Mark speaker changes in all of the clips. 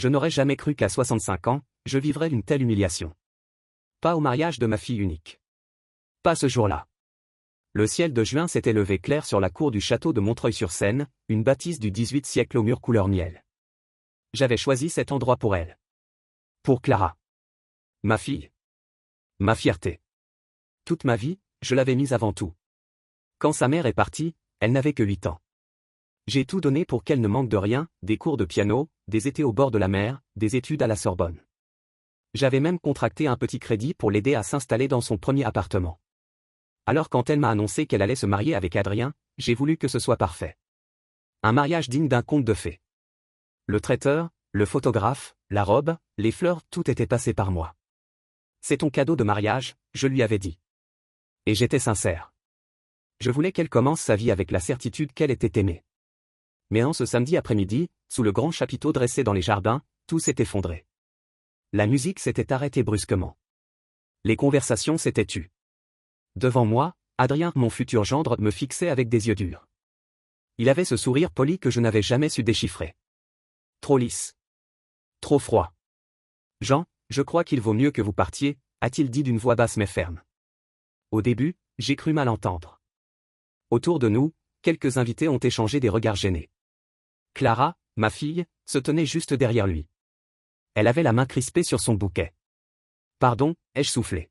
Speaker 1: Je n'aurais jamais cru qu'à 65 ans, je vivrais une telle humiliation. Pas au mariage de ma fille unique. Pas ce jour-là. Le ciel de juin s'était levé clair sur la cour du château de Montreuil-sur-Seine, une bâtisse du XVIIIe siècle aux murs couleur miel. J'avais choisi cet endroit pour elle. Pour Clara. Ma fille. Ma fierté. Toute ma vie, je l'avais mise avant tout. Quand sa mère est partie, elle n'avait que 8 ans. J'ai tout donné pour qu'elle ne manque de rien, des cours de piano, des étés au bord de la mer, des études à la Sorbonne. J'avais même contracté un petit crédit pour l'aider à s'installer dans son premier appartement. Alors quand elle m'a annoncé qu'elle allait se marier avec Adrien, j'ai voulu que ce soit parfait. Un mariage digne d'un conte de fées. Le traiteur, le photographe, la robe, les fleurs, tout était passé par moi. C'est ton cadeau de mariage, je lui avais dit. Et j'étais sincère. Je voulais qu'elle commence sa vie avec la certitude qu'elle était aimée. Mais en ce samedi après-midi, sous le grand chapiteau dressé dans les jardins, tout s'est effondré. La musique s'était arrêtée brusquement. Les conversations s'étaient tues. Devant moi, Adrien, mon futur gendre, me fixait avec des yeux durs. Il avait ce sourire poli que je n'avais jamais su déchiffrer. Trop lisse. Trop froid. Jean, je crois qu'il vaut mieux que vous partiez, a-t-il dit d'une voix basse mais ferme. Au début, j'ai cru mal entendre. Autour de nous, quelques invités ont échangé des regards gênés. Clara, ma fille, se tenait juste derrière lui. Elle avait la main crispée sur son bouquet. Pardon, ai-je soufflé.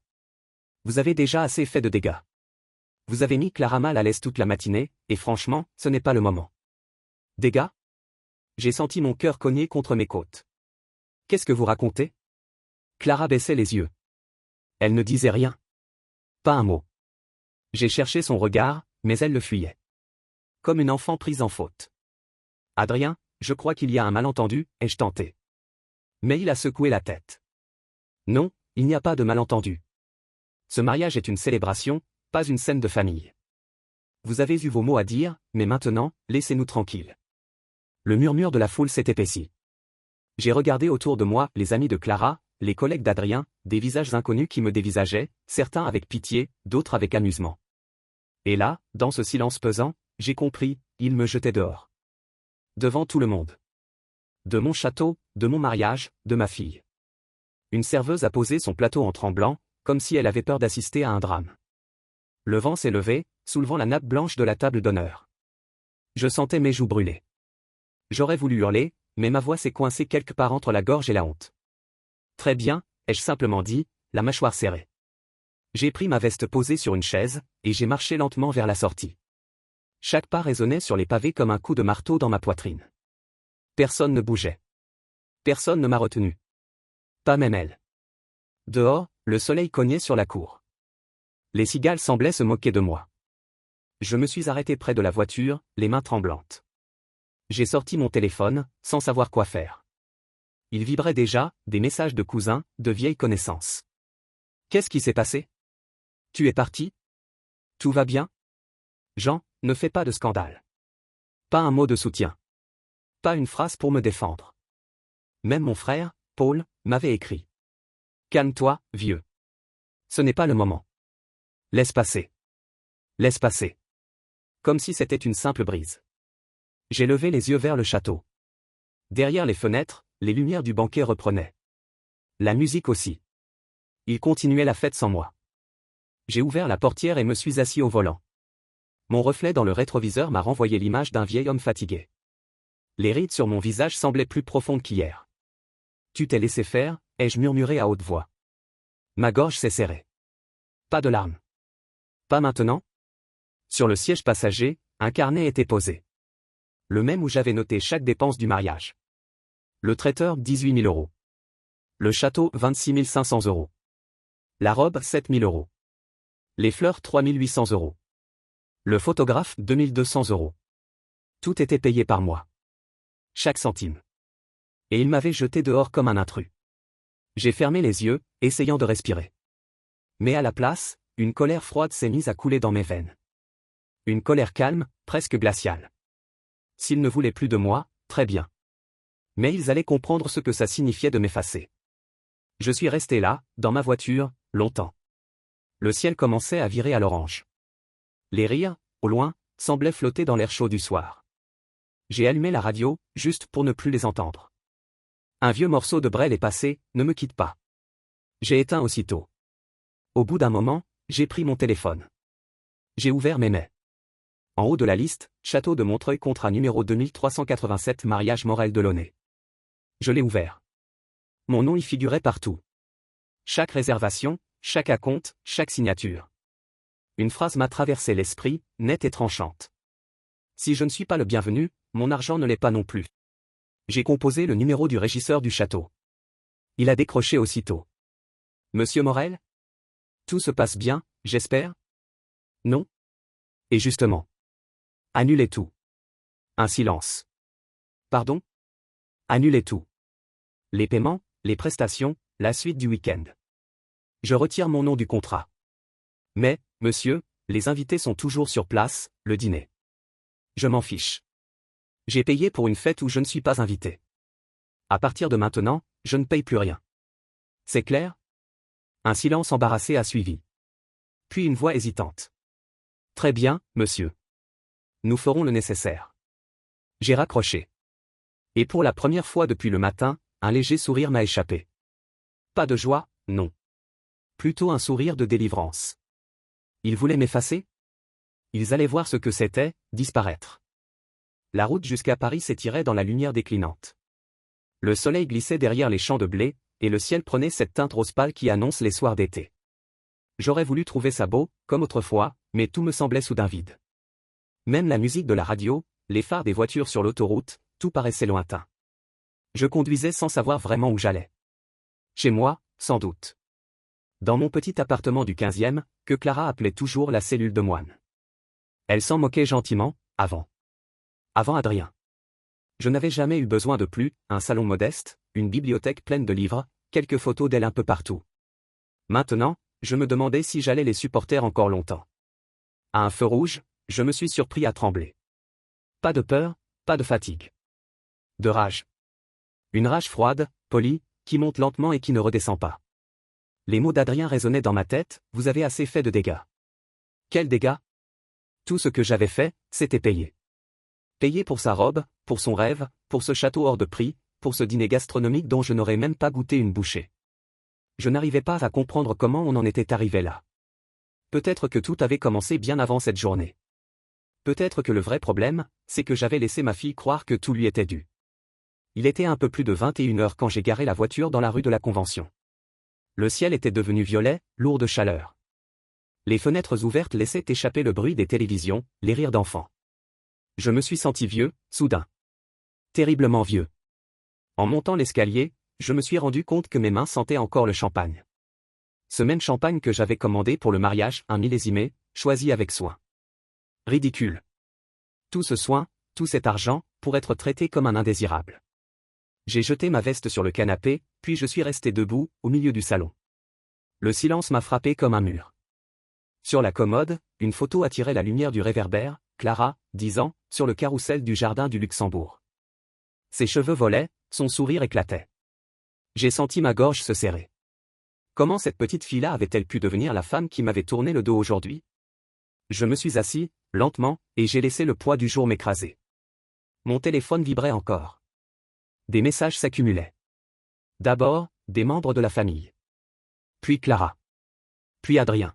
Speaker 1: Vous avez déjà assez fait de dégâts. Vous avez mis Clara mal à l'aise toute la matinée, et franchement, ce n'est pas le moment. Dégâts? J'ai senti mon cœur cogner contre mes côtes. Qu'est-ce que vous racontez? Clara baissait les yeux. Elle ne disait rien. Pas un mot. J'ai cherché son regard, mais elle le fuyait. Comme une enfant prise en faute. Adrien, je crois qu'il y a un malentendu, ai-je tenté. Mais il a secoué la tête. Non, il n'y a pas de malentendu. Ce mariage est une célébration, pas une scène de famille. Vous avez eu vos mots à dire, mais maintenant, laissez-nous tranquilles. Le murmure de la foule s'est épaissi. J'ai regardé autour de moi les amis de Clara, les collègues d'Adrien, des visages inconnus qui me dévisageaient, certains avec pitié, d'autres avec amusement. Et là, dans ce silence pesant, j'ai compris, ils me jetaient dehors. Devant tout le monde. De mon château, de mon mariage, de ma fille. Une serveuse a posé son plateau en tremblant, comme si elle avait peur d'assister à un drame. Le vent s'est levé, soulevant la nappe blanche de la table d'honneur. Je sentais mes joues brûler. J'aurais voulu hurler, mais ma voix s'est coincée quelque part entre la gorge et la honte. Très bien, ai-je simplement dit, la mâchoire serrée. J'ai pris ma veste posée sur une chaise, et j'ai marché lentement vers la sortie. Chaque pas résonnait sur les pavés comme un coup de marteau dans ma poitrine. Personne ne bougeait. Personne ne m'a retenu. Pas même elle. Dehors, le soleil cognait sur la cour. Les cigales semblaient se moquer de moi. Je me suis arrêté près de la voiture, les mains tremblantes. J'ai sorti mon téléphone, sans savoir quoi faire. Il vibrait déjà, des messages de cousins, de vieilles connaissances. Qu'est-ce qui s'est passé? Tu es parti? Tout va bien? Jean, ne fais pas de scandale. Pas un mot de soutien. Pas une phrase pour me défendre. Même mon frère, Paul, m'avait écrit. Calme-toi, vieux. Ce n'est pas le moment. Laisse passer. Laisse passer. Comme si c'était une simple brise. J'ai levé les yeux vers le château. Derrière les fenêtres, les lumières du banquet reprenaient. La musique aussi. Il continuait la fête sans moi. J'ai ouvert la portière et me suis assis au volant. Mon reflet dans le rétroviseur m'a renvoyé l'image d'un vieil homme fatigué. Les rides sur mon visage semblaient plus profondes qu'hier. Tu t'es laissé faire, ai-je murmuré à haute voix. Ma gorge s'est serrée. Pas de larmes. Pas maintenant? Sur le siège passager, un carnet était posé. Le même où j'avais noté chaque dépense du mariage. Le traiteur, 18 000 euros. Le château, 26 500 euros. La robe, 7 000 euros. Les fleurs, 3 800 euros. Le photographe, 2 200 euros. Tout était payé par moi. Chaque centime. Et il m'avait jeté dehors comme un intrus. J'ai fermé les yeux, essayant de respirer. Mais à la place, une colère froide s'est mise à couler dans mes veines. Une colère calme, presque glaciale. S'ils ne voulaient plus de moi, très bien. Mais ils allaient comprendre ce que ça signifiait de m'effacer. Je suis resté là, dans ma voiture, longtemps. Le ciel commençait à virer à l'orange. Les rires, au loin, semblaient flotter dans l'air chaud du soir. J'ai allumé la radio, juste pour ne plus les entendre. Un vieux morceau de Brel est passé, ne me quitte pas. J'ai éteint aussitôt. Au bout d'un moment, j'ai pris mon téléphone. J'ai ouvert mes mails. En haut de la liste, Château de Montreuil contrat numéro 2387 mariage Morel Delaunay. Je l'ai ouvert. Mon nom y figurait partout. Chaque réservation, chaque acompte, chaque signature. Une phrase m'a traversé l'esprit, nette et tranchante. Si je ne suis pas le bienvenu, mon argent ne l'est pas non plus. J'ai composé le numéro du régisseur du château. Il a décroché aussitôt. Monsieur Morel? Tout se passe bien, j'espère? Non? Et justement. Annulez tout. Un silence. Pardon? Annulez tout. Les paiements, les prestations, la suite du week-end. Je retire mon nom du contrat. Mais, monsieur, les invités sont toujours sur place, le dîner. Je m'en fiche. J'ai payé pour une fête où je ne suis pas invité. À partir de maintenant, je ne paye plus rien. C'est clair? Un silence embarrassé a suivi. Puis une voix hésitante. Très bien, monsieur. Nous ferons le nécessaire. J'ai raccroché. Et pour la première fois depuis le matin, un léger sourire m'a échappé. Pas de joie, non. Plutôt un sourire de délivrance. Ils voulaient m'effacer? Ils allaient voir ce que c'était, disparaître. La route jusqu'à Paris s'étirait dans la lumière déclinante. Le soleil glissait derrière les champs de blé, et le ciel prenait cette teinte rose pâle qui annonce les soirs d'été. J'aurais voulu trouver ça beau, comme autrefois, mais tout me semblait soudain vide. Même la musique de la radio, les phares des voitures sur l'autoroute, tout paraissait lointain. Je conduisais sans savoir vraiment où j'allais. Chez moi, sans doute. Dans mon petit appartement du 15e, que Clara appelait toujours la cellule de moine. Elle s'en moquait gentiment, avant. Avant Adrien. Je n'avais jamais eu besoin de plus, un salon modeste, une bibliothèque pleine de livres, quelques photos d'elle un peu partout. Maintenant, je me demandais si j'allais les supporter encore longtemps. À un feu rouge, je me suis surpris à trembler. Pas de peur, pas de fatigue. De rage. Une rage froide, polie, qui monte lentement et qui ne redescend pas. Les mots d'Adrien résonnaient dans ma tête, vous avez assez fait de dégâts. Quels dégâts? Tout ce que j'avais fait, c'était payer. Payer pour sa robe, pour son rêve, pour ce château hors de prix, pour ce dîner gastronomique dont je n'aurais même pas goûté une bouchée. Je n'arrivais pas à comprendre comment on en était arrivé là. Peut-être que tout avait commencé bien avant cette journée. Peut-être que le vrai problème, c'est que j'avais laissé ma fille croire que tout lui était dû. Il était un peu plus de 21h quand j'ai garé la voiture dans la rue de la Convention. Le ciel était devenu violet, lourd de chaleur. Les fenêtres ouvertes laissaient échapper le bruit des télévisions, les rires d'enfants. Je me suis senti vieux, soudain. Terriblement vieux. En montant l'escalier, je me suis rendu compte que mes mains sentaient encore le champagne. Ce même champagne que j'avais commandé pour le mariage, un millésimé, choisi avec soin. Ridicule. Tout ce soin, tout cet argent, pour être traité comme un indésirable. J'ai jeté ma veste sur le canapé, puis je suis resté debout, au milieu du salon. Le silence m'a frappé comme un mur. Sur la commode, une photo attirait la lumière du réverbère, Clara, 10 ans, sur le carrousel du jardin du Luxembourg. Ses cheveux volaient, son sourire éclatait. J'ai senti ma gorge se serrer. Comment cette petite fille-là avait-elle pu devenir la femme qui m'avait tourné le dos aujourd'hui? Je me suis assis, lentement, et j'ai laissé le poids du jour m'écraser. Mon téléphone vibrait encore. Des messages s'accumulaient. D'abord, des membres de la famille. Puis Clara. Puis Adrien.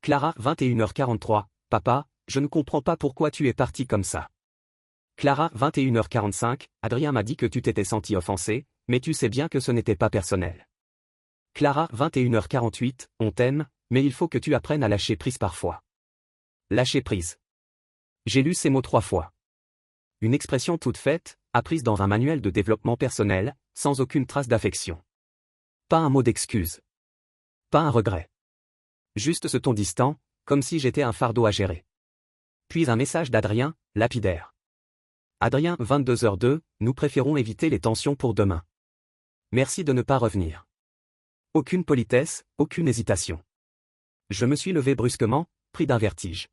Speaker 1: Clara, 21h43, papa, je ne comprends pas pourquoi tu es parti comme ça. Clara, 21h45, Adrien m'a dit que tu t'étais senti offensé, mais tu sais bien que ce n'était pas personnel. Clara, 21h48, on t'aime, mais il faut que tu apprennes à lâcher prise parfois. Lâcher prise. J'ai lu ces mots 3 fois. Une expression toute faite, apprise dans un manuel de développement personnel, sans aucune trace d'affection. Pas un mot d'excuse. Pas un regret. Juste ce ton distant, comme si j'étais un fardeau à gérer. Puis un message d'Adrien, lapidaire. Adrien, 22h02, nous préférons éviter les tensions pour demain. Merci de ne pas revenir. Aucune politesse, aucune hésitation. Je me suis levé brusquement, pris d'un vertige.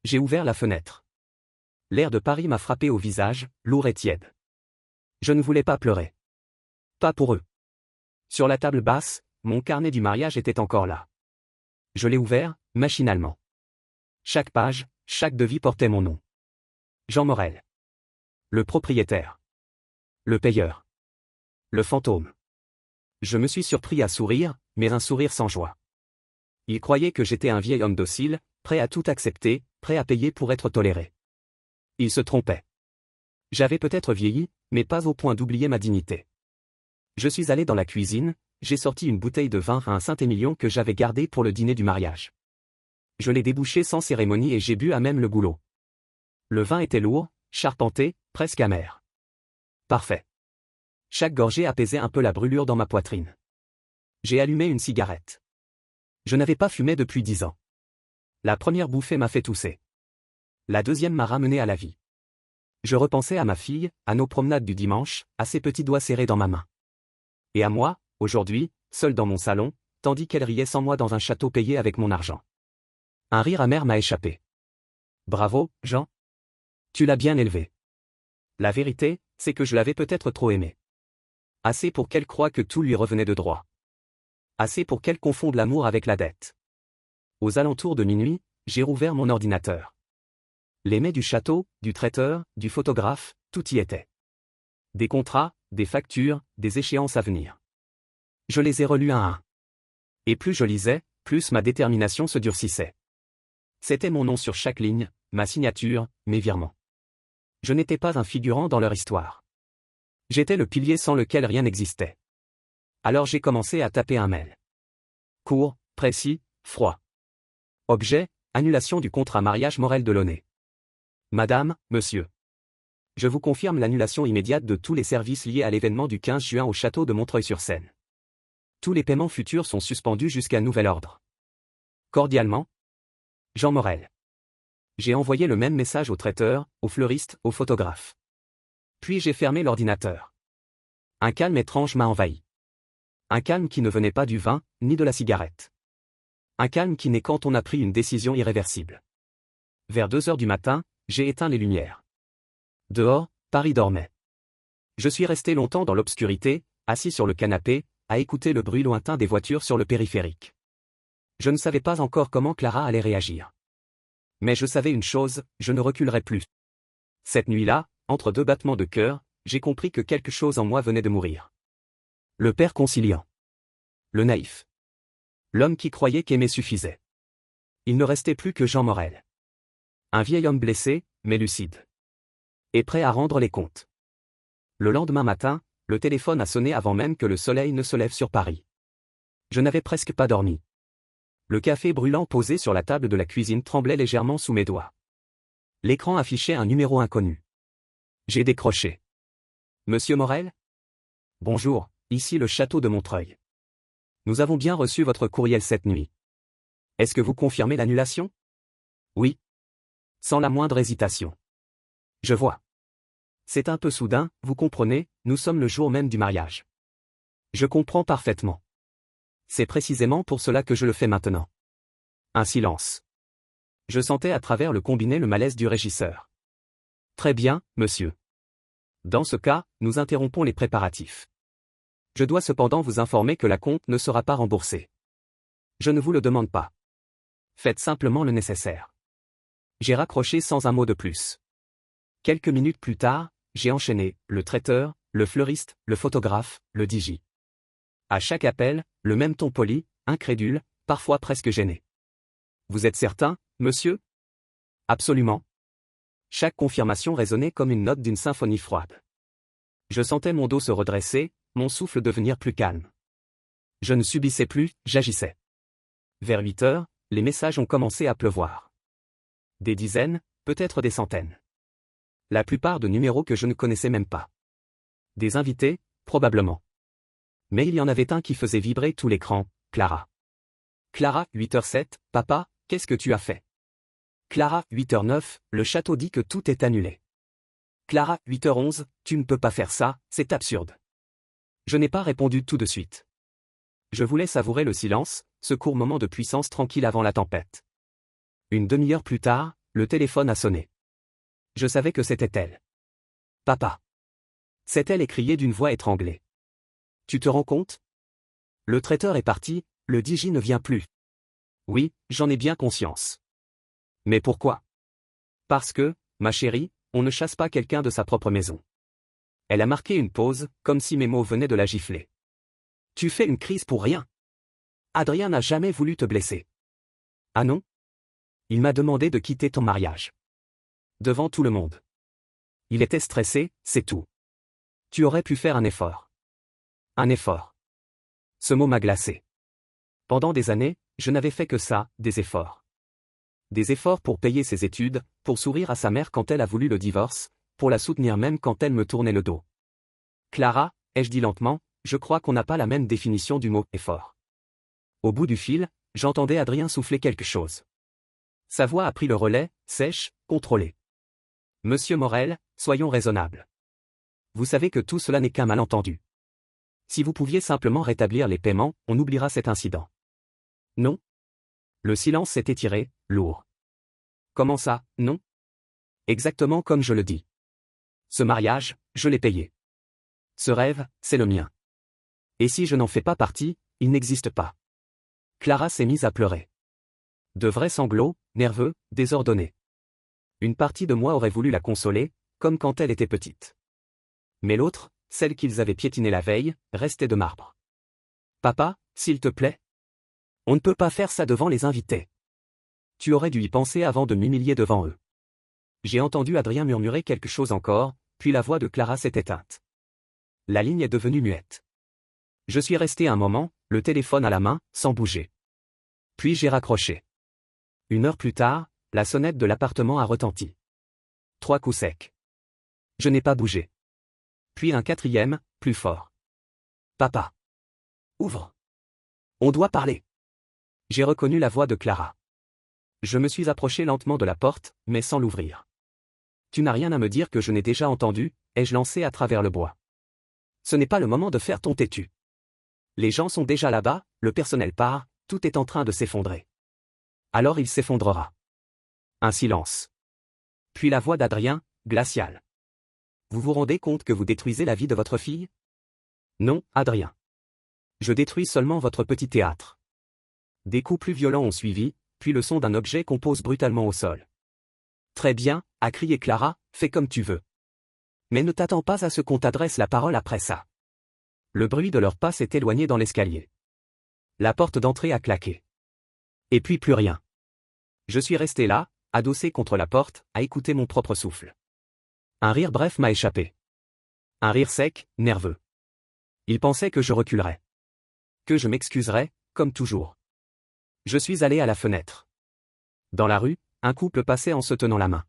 Speaker 1: J'ai ouvert la fenêtre. L'air de Paris m'a frappé au visage, lourd et tiède. Je ne voulais pas pleurer. Pas pour eux. Sur la table basse, mon carnet du mariage était encore là. Je l'ai ouvert, machinalement. Chaque page, chaque devis portait mon nom. Jean Morel. Le propriétaire. Le payeur. Le fantôme. Je me suis surpris à sourire, mais un sourire sans joie. Il croyait que j'étais un vieil homme docile, prêt à tout accepter, prêt à payer pour être toléré. Il se trompait. J'avais peut-être vieilli, mais pas au point d'oublier ma dignité. Je suis allé dans la cuisine, j'ai sorti une bouteille de vin à un Saint-Émilion que j'avais gardé pour le dîner du mariage. Je l'ai débouché sans cérémonie et j'ai bu à même le goulot. Le vin était lourd, charpenté, presque amer. Parfait. Chaque gorgée apaisait un peu la brûlure dans ma poitrine. J'ai allumé une cigarette. Je n'avais pas fumé depuis 10 ans. La première bouffée m'a fait tousser. La deuxième m'a ramené à la vie. Je repensais à ma fille, à nos promenades du dimanche, à ses petits doigts serrés dans ma main. Et à moi, aujourd'hui, seul dans mon salon, tandis qu'elle riait sans moi dans un château payé avec mon argent. Un rire amer m'a échappé. Bravo, Jean. Tu l'as bien élevé. La vérité, c'est que je l'avais peut-être trop aimé. Assez pour qu'elle croie que tout lui revenait de droit. Assez pour qu'elle confonde l'amour avec la dette. Aux alentours de minuit, j'ai rouvert mon ordinateur. Les mails du château, du traiteur, du photographe, tout y était. Des contrats, des factures, des échéances à venir. Je les ai relus un à un. Et plus je lisais, plus ma détermination se durcissait. C'était mon nom sur chaque ligne, ma signature, mes virements. Je n'étais pas un figurant dans leur histoire. J'étais le pilier sans lequel rien n'existait. Alors j'ai commencé à taper un mail. Court, précis, froid. Objet, annulation du contrat mariage Morel Delaunay. Madame, monsieur. Je vous confirme l'annulation immédiate de tous les services liés à l'événement du 15 juin au château de Montreuil-sur-Seine. Tous les paiements futurs sont suspendus jusqu'à nouvel ordre. Cordialement, Jean Morel. J'ai envoyé le même message au traiteur, au fleuriste, au photographe. Puis j'ai fermé l'ordinateur. Un calme étrange m'a envahi. Un calme qui ne venait pas du vin, ni de la cigarette. Un calme qui naît quand on a pris une décision irréversible. Vers 2 heures du matin, j'ai éteint les lumières. Dehors, Paris dormait. Je suis resté longtemps dans l'obscurité, assis sur le canapé, à écouter le bruit lointain des voitures sur le périphérique. Je ne savais pas encore comment Clara allait réagir. Mais je savais une chose, je ne reculerai plus. Cette nuit-là, entre 2 battements de cœur, j'ai compris que quelque chose en moi venait de mourir. Le père conciliant. Le naïf. L'homme qui croyait qu'aimer suffisait. Il ne restait plus que Jean Morel. Un vieil homme blessé, mais lucide. Et prêt à rendre les comptes. Le lendemain matin, le téléphone a sonné avant même que le soleil ne se lève sur Paris. Je n'avais presque pas dormi. Le café brûlant posé sur la table de la cuisine tremblait légèrement sous mes doigts. L'écran affichait un numéro inconnu. J'ai décroché. Monsieur Morel ? Bonjour, ici le château de Montreuil. Nous avons bien reçu votre courriel cette nuit. Est-ce que vous confirmez l'annulation ? Oui. Sans la moindre hésitation. Je vois. C'est un peu soudain, vous comprenez, nous sommes le jour même du mariage. Je comprends parfaitement. C'est précisément pour cela que je le fais maintenant. Un silence. Je sentais à travers le combiné le malaise du régisseur. Très bien, monsieur. Dans ce cas, nous interrompons les préparatifs. Je dois cependant vous informer que la compte ne sera pas remboursée. Je ne vous le demande pas. Faites simplement le nécessaire. J'ai raccroché sans un mot de plus. Quelques minutes plus tard, j'ai enchaîné, le traiteur, le fleuriste, le photographe, le DJ. À chaque appel, le même ton poli, incrédule, parfois presque gêné. Vous êtes certain, monsieur ? Absolument. Chaque confirmation résonnait comme une note d'une symphonie froide. Je sentais mon dos se redresser, mon souffle devenir plus calme. Je ne subissais plus, j'agissais. Vers 8 heures, les messages ont commencé à pleuvoir. Des dizaines, peut-être des centaines. La plupart de numéros que je ne connaissais même pas. Des invités, probablement. Mais il y en avait un qui faisait vibrer tout l'écran, Clara. Clara, 8h07, papa, qu'est-ce que tu as fait ? Clara, 8h09, le château dit que tout est annulé. Clara, 8h11, tu ne peux pas faire ça, c'est absurde. Je n'ai pas répondu tout de suite. Je voulais savourer le silence, ce court moment de puissance tranquille avant la tempête. Une demi-heure plus tard, le téléphone a sonné. Je savais que c'était elle. Papa. C'est elle écriée d'une voix étranglée. Tu te rends compte ? Le traiteur est parti, le DJ ne vient plus. Oui, j'en ai bien conscience. Mais pourquoi ? Parce que, ma chérie, on ne chasse pas quelqu'un de sa propre maison. Elle a marqué une pause, comme si mes mots venaient de la gifler. Tu fais une crise pour rien. Adrien n'a jamais voulu te blesser. Ah non? Il m'a demandé de quitter ton mariage. Devant tout le monde. Il était stressé, c'est tout. Tu aurais pu faire un effort. Un effort. Ce mot m'a glacé. Pendant des années, je n'avais fait que ça, des efforts. Des efforts pour payer ses études, pour sourire à sa mère quand elle a voulu le divorce, pour la soutenir même quand elle me tournait le dos. Clara, ai-je dit lentement, je crois qu'on n'a pas la même définition du mot « effort ». Au bout du fil, j'entendais Adrien souffler quelque chose. Sa voix a pris le relais, sèche, contrôlée. Monsieur Morel, soyons raisonnables. Vous savez que tout cela n'est qu'un malentendu. Si vous pouviez simplement rétablir les paiements, on oubliera cet incident. Non? Le silence s'est étiré, lourd. Comment ça, non? Exactement comme je le dis. Ce mariage, je l'ai payé. Ce rêve, c'est le mien. Et si je n'en fais pas partie, il n'existe pas. Clara s'est mise à pleurer. De vrais sanglots, nerveux, désordonnés. Une partie de moi aurait voulu la consoler, comme quand elle était petite. Mais l'autre, celle qu'ils avaient piétinée la veille, restait de marbre. Papa, s'il te plaît? On ne peut pas faire ça devant les invités. Tu aurais dû y penser avant de m'humilier devant eux. J'ai entendu Adrien murmurer quelque chose encore, puis la voix de Clara s'est éteinte. La ligne est devenue muette. Je suis resté un moment, le téléphone à la main, sans bouger. Puis j'ai raccroché. 1 heure plus tard, la sonnette de l'appartement a retenti. 3 coups secs. Je n'ai pas bougé. Puis un 4e, plus fort. Papa. Ouvre. On doit parler. J'ai reconnu la voix de Clara. Je me suis approché lentement de la porte, mais sans l'ouvrir. Tu n'as rien à me dire que je n'ai déjà entendu, ai-je lancé à travers le bois. Ce n'est pas le moment de faire ton têtu. Les gens sont déjà là-bas, le personnel part, tout est en train de s'effondrer. Alors il s'effondrera. Un silence. Puis la voix d'Adrien, glaciale. Vous vous rendez compte que vous détruisez la vie de votre fille? Non, Adrien. Je détruis seulement votre petit théâtre. Des coups plus violents ont suivi, puis le son d'un objet qu'on pose brutalement au sol. Très bien, a crié Clara, fais comme tu veux. Mais ne t'attends pas à ce qu'on t'adresse la parole après ça. Le bruit de leurs pas s'est éloigné dans l'escalier. La porte d'entrée a claqué. Et puis plus rien. Je suis resté là, adossé contre la porte, à écouter mon propre souffle. Un rire bref m'a échappé. Un rire sec, nerveux. Il pensait que je reculerais. Que je m'excuserais, comme toujours. Je suis allé à la fenêtre. Dans la rue, un couple passait en se tenant la main.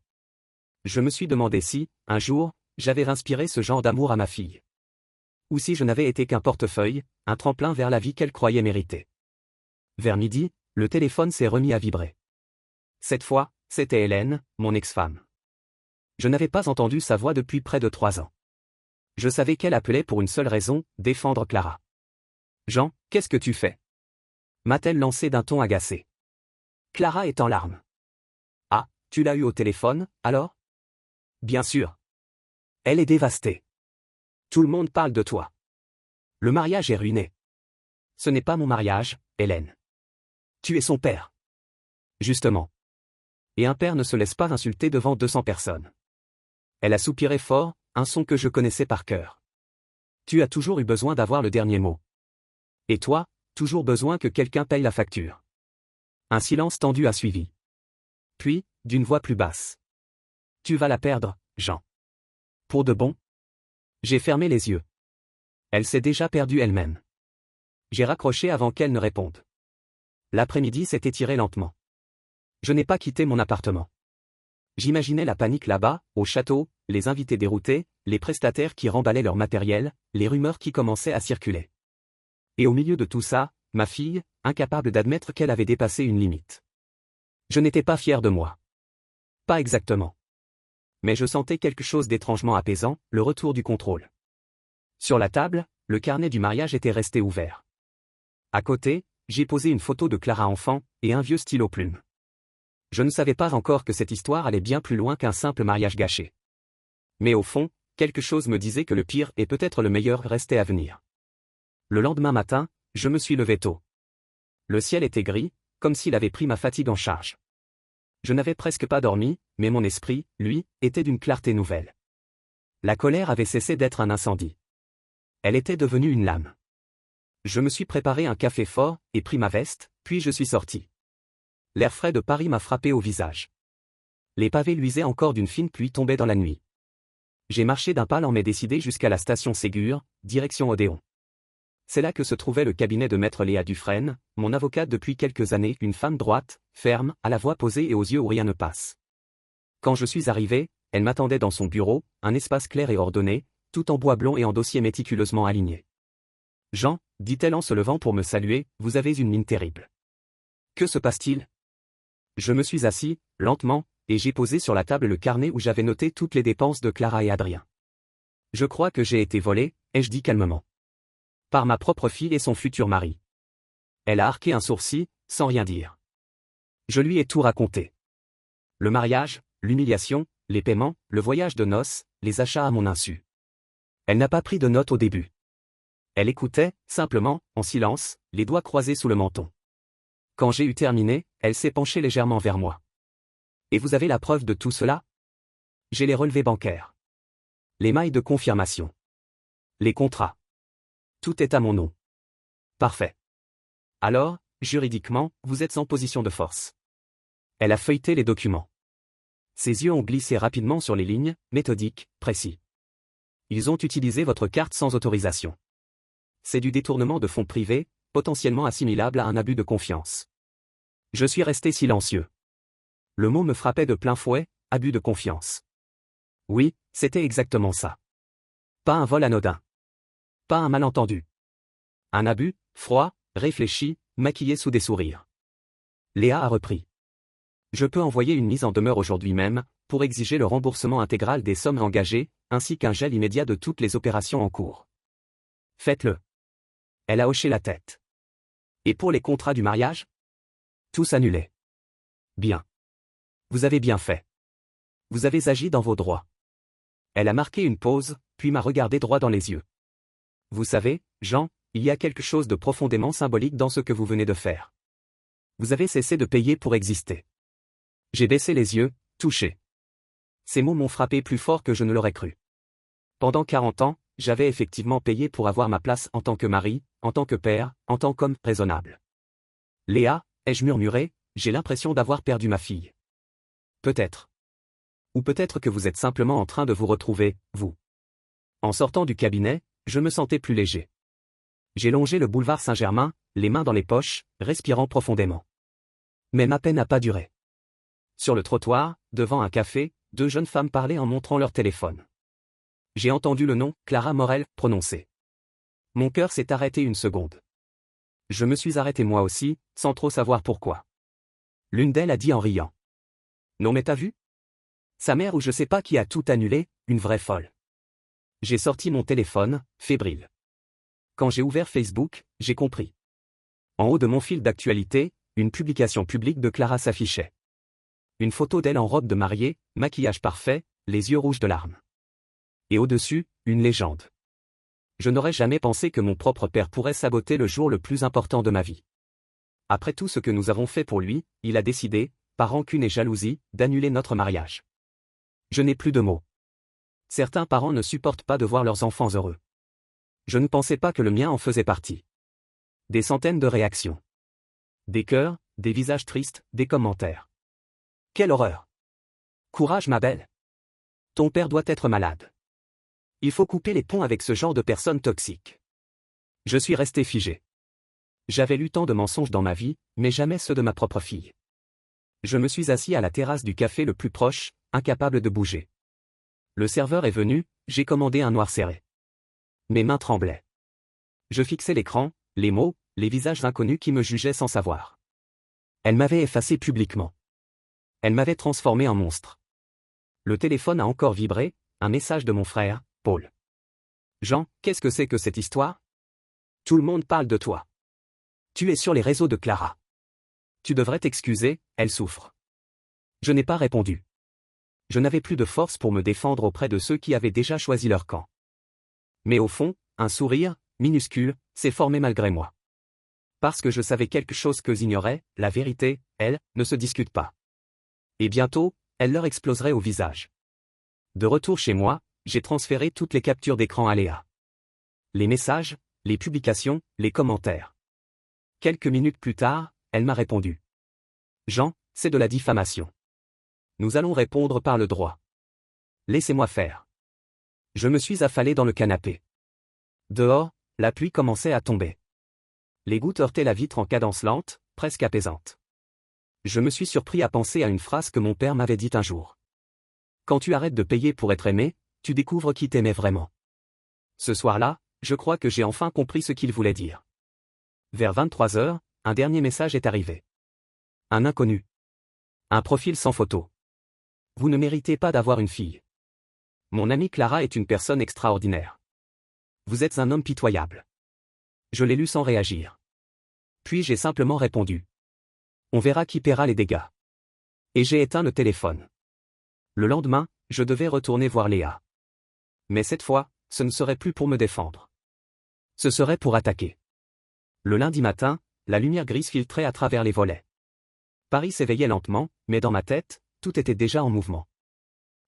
Speaker 1: Je me suis demandé si, un jour, j'avais inspiré ce genre d'amour à ma fille. Ou si je n'avais été qu'un portefeuille, un tremplin vers la vie qu'elle croyait mériter. Vers midi, le téléphone s'est remis à vibrer. Cette fois, c'était Hélène, mon ex-femme. Je n'avais pas entendu sa voix depuis près de 3 ans. Je savais qu'elle appelait pour une seule raison, défendre Clara. Jean, qu'est-ce que tu fais? M'a-t-elle lancé d'un ton agacé. Clara est en larmes. Ah, tu l'as eu au téléphone, alors? Bien sûr. Elle est dévastée. Tout le monde parle de toi. Le mariage est ruiné. Ce n'est pas mon mariage, Hélène. Tu es son père. Justement. Et un père ne se laisse pas insulter devant 200 personnes. Elle a soupiré fort, un son que je connaissais par cœur. Tu as toujours eu besoin d'avoir le dernier mot. Et toi, toujours besoin que quelqu'un paye la facture. Un silence tendu a suivi. Puis, d'une voix plus basse. Tu vas la perdre, Jean. Pour de bon? J'ai fermé les yeux. Elle s'est déjà perdue elle-même. J'ai raccroché avant qu'elle ne réponde. L'après-midi s'est étiré lentement. Je n'ai pas quitté mon appartement. J'imaginais la panique là-bas, au château, les invités déroutés, les prestataires qui remballaient leur matériel, les rumeurs qui commençaient à circuler. Et au milieu de tout ça, ma fille, incapable d'admettre qu'elle avait dépassé une limite. Je n'étais pas fier de moi. Pas exactement. Mais je sentais quelque chose d'étrangement apaisant, le retour du contrôle. Sur la table, le carnet du mariage était resté ouvert. À côté, j'ai posé une photo de Clara enfant, et un vieux stylo plume. Je ne savais pas encore que cette histoire allait bien plus loin qu'un simple mariage gâché. Mais au fond, quelque chose me disait que le pire et peut-être le meilleur restait à venir. Le lendemain matin, je me suis levé tôt. Le ciel était gris, comme s'il avait pris ma fatigue en charge. Je n'avais presque pas dormi, mais mon esprit, lui, était d'une clarté nouvelle. La colère avait cessé d'être un incendie. Elle était devenue une lame. Je me suis préparé un café fort, et pris ma veste, puis je suis sorti. L'air frais de Paris m'a frappé au visage. Les pavés luisaient encore d'une fine pluie tombée dans la nuit. J'ai marché d'un pas lent mais décidé jusqu'à la station Ségur, direction Odéon. C'est là que se trouvait le cabinet de maître Léa Dufresne, mon avocate depuis quelques années, une femme droite, ferme, à la voix posée et aux yeux où rien ne passe. Quand je suis arrivé, elle m'attendait dans son bureau, un espace clair et ordonné, tout en bois blond et en dossiers méticuleusement alignés. « Jean », dit-elle en se levant pour me saluer, « vous avez une mine terrible. Que se passe-t-il » Je me suis assis, lentement, et j'ai posé sur la table le carnet où j'avais noté toutes les dépenses de Clara et Adrien. « Je crois que j'ai été volé », ai-je dit calmement. « Par ma propre fille et son futur mari. » Elle a arqué un sourcil, sans rien dire. Je lui ai tout raconté. Le mariage, l'humiliation, les paiements, le voyage de noces, les achats à mon insu. Elle n'a pas pris de notes au début. Elle écoutait, simplement, en silence, les doigts croisés sous le menton. Quand j'ai eu terminé, elle s'est penchée légèrement vers moi. « Et vous avez la preuve de tout cela ?» J'ai les relevés bancaires. Les mailles de confirmation. Les contrats. Tout est à mon nom. Parfait. Alors, juridiquement, vous êtes en position de force. Elle a feuilleté les documents. Ses yeux ont glissé rapidement sur les lignes, méthodiques, précis. Ils ont utilisé votre carte sans autorisation. C'est du détournement de fonds privés, potentiellement assimilable à un abus de confiance. Je suis resté silencieux. Le mot me frappait de plein fouet, abus de confiance. Oui, c'était exactement ça. Pas un vol anodin. Pas un malentendu. Un abus, froid, réfléchi, maquillé sous des sourires. Léa a repris. Je peux envoyer une mise en demeure aujourd'hui même, pour exiger le remboursement intégral des sommes engagées, ainsi qu'un gel immédiat de toutes les opérations en cours. Faites-le. Elle a hoché la tête. Et pour les contrats du mariage ? Tous annulés. Bien. Vous avez bien fait. Vous avez agi dans vos droits. Elle a marqué une pause, puis m'a regardé droit dans les yeux. Vous savez, Jean, il y a quelque chose de profondément symbolique dans ce que vous venez de faire. Vous avez cessé de payer pour exister. J'ai baissé les yeux, touché. Ces mots m'ont frappé plus fort que je ne l'aurais cru. Pendant 40 ans, j'avais effectivement payé pour avoir ma place en tant que mari, en tant que père, en tant qu'homme raisonnable. Léa, ai-je murmuré, j'ai l'impression d'avoir perdu ma fille. Peut-être. Ou peut-être que vous êtes simplement en train de vous retrouver, vous. En sortant du cabinet, je me sentais plus léger. J'ai longé le boulevard Saint-Germain, les mains dans les poches, respirant profondément. Mais ma peine n'a pas duré. Sur le trottoir, devant un café, 2 jeunes femmes parlaient en montrant leur téléphone. J'ai entendu le nom, Clara Morel, prononcé. Mon cœur s'est arrêté une seconde. Je me suis arrêté moi aussi, sans trop savoir pourquoi. L'une d'elles a dit en riant. Non mais t'as vu ? Sa mère ou je sais pas qui a tout annulé, une vraie folle. J'ai sorti mon téléphone, fébrile. Quand j'ai ouvert Facebook, j'ai compris. En haut de mon fil d'actualité, une publication publique de Clara s'affichait. Une photo d'elle en robe de mariée, maquillage parfait, les yeux rouges de larmes. Et au-dessus, une légende. Je n'aurais jamais pensé que mon propre père pourrait saboter le jour le plus important de ma vie. Après tout ce que nous avons fait pour lui, il a décidé, par rancune et jalousie, d'annuler notre mariage. Je n'ai plus de mots. Certains parents ne supportent pas de voir leurs enfants heureux. Je ne pensais pas que le mien en faisait partie. Des centaines de réactions. Des cœurs, des visages tristes, des commentaires. Quelle horreur! Courage ma belle. Ton père doit être malade. Il faut couper les ponts avec ce genre de personnes toxiques. Je suis resté figé. J'avais lu tant de mensonges dans ma vie, mais jamais ceux de ma propre fille. Je me suis assis à la terrasse du café le plus proche, incapable de bouger. Le serveur est venu, j'ai commandé un noir serré. Mes mains tremblaient. Je fixais l'écran, les mots, les visages inconnus qui me jugeaient sans savoir. Elle m'avait effacé publiquement. Elle m'avait transformé en monstre. Le téléphone a encore vibré, un message de mon frère, Paul. Jean, qu'est-ce que c'est que cette histoire ? Tout le monde parle de toi. Tu es sur les réseaux de Clara. Tu devrais t'excuser, elle souffre. Je n'ai pas répondu. Je n'avais plus de force pour me défendre auprès de ceux qui avaient déjà choisi leur camp. Mais au fond, un sourire, minuscule, s'est formé malgré moi. Parce que je savais quelque chose qu'eux ignoraient, la vérité, elle, ne se discute pas. Et bientôt, elle leur exploserait au visage. De retour chez moi, j'ai transféré toutes les captures d'écran à Léa. Les messages, les publications, les commentaires. Quelques minutes plus tard, elle m'a répondu. Jean, c'est de la diffamation. Nous allons répondre par le droit. Laissez-moi faire. Je me suis affalé dans le canapé. Dehors, la pluie commençait à tomber. Les gouttes heurtaient la vitre en cadence lente, presque apaisante. Je me suis surpris à penser à une phrase que mon père m'avait dite un jour. Quand tu arrêtes de payer pour être aimé, tu découvres qui t'aimait vraiment. Ce soir-là, je crois que j'ai enfin compris ce qu'il voulait dire. Vers 23 heures, un dernier message est arrivé. Un inconnu. Un profil sans photo. Vous ne méritez pas d'avoir une fille. Mon amie Clara est une personne extraordinaire. Vous êtes un homme pitoyable. Je l'ai lu sans réagir. Puis j'ai simplement répondu. On verra qui paiera les dégâts. Et j'ai éteint le téléphone. Le lendemain, je devais retourner voir Léa. Mais cette fois, ce ne serait plus pour me défendre. Ce serait pour attaquer. Le lundi matin, la lumière grise filtrait à travers les volets. Paris s'éveillait lentement, mais dans ma tête, tout était déjà en mouvement.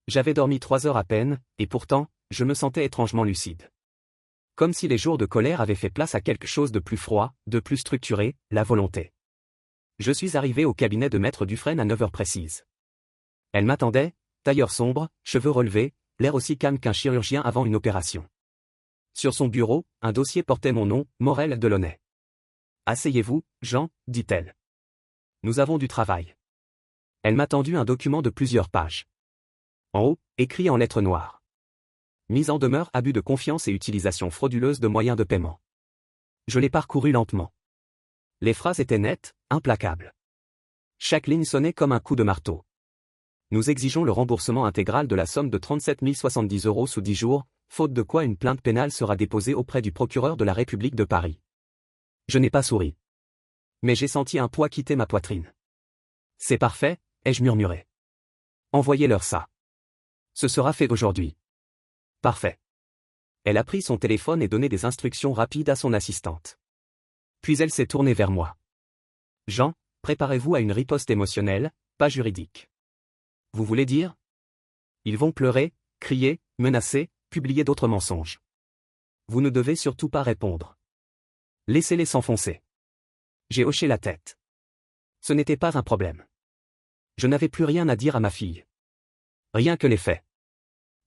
Speaker 1: J'avais dormi 3 heures à peine, et pourtant, je me sentais étrangement lucide. Comme si les jours de colère avaient fait place à quelque chose de plus froid, de plus structuré, la volonté. Je suis arrivé au cabinet de Maître Dufresne à 9 heures précises. Elle m'attendait, tailleur sombre, cheveux relevés, l'air aussi calme qu'un chirurgien avant une opération. Sur son bureau, un dossier portait mon nom, Morel Delaunay. « Asseyez-vous, Jean, dit-elle. Nous avons du travail. » Elle m'a tendu un document de plusieurs pages. En haut, écrit en lettres noires. Mise en demeure, abus de confiance et utilisation frauduleuse de moyens de paiement. Je l'ai parcouru lentement. Les phrases étaient nettes, implacables. Chaque ligne sonnait comme un coup de marteau. Nous exigeons le remboursement intégral de la somme de 37 070 € sous 10 jours, faute de quoi une plainte pénale sera déposée auprès du procureur de la République de Paris. Je n'ai pas souri. Mais j'ai senti un poids quitter ma poitrine. C'est parfait, ai-je murmuré. Envoyez-leur ça. Ce sera fait aujourd'hui. Parfait. Elle a pris son téléphone et donné des instructions rapides à son assistante. Puis elle s'est tournée vers moi. Jean, préparez-vous à une riposte émotionnelle, pas juridique. Vous voulez dire? Ils vont pleurer, crier, menacer, publier d'autres mensonges. Vous ne devez surtout pas répondre. Laissez-les s'enfoncer. J'ai hoché la tête. Ce n'était pas un problème. Je n'avais plus rien à dire à ma fille. Rien que les faits.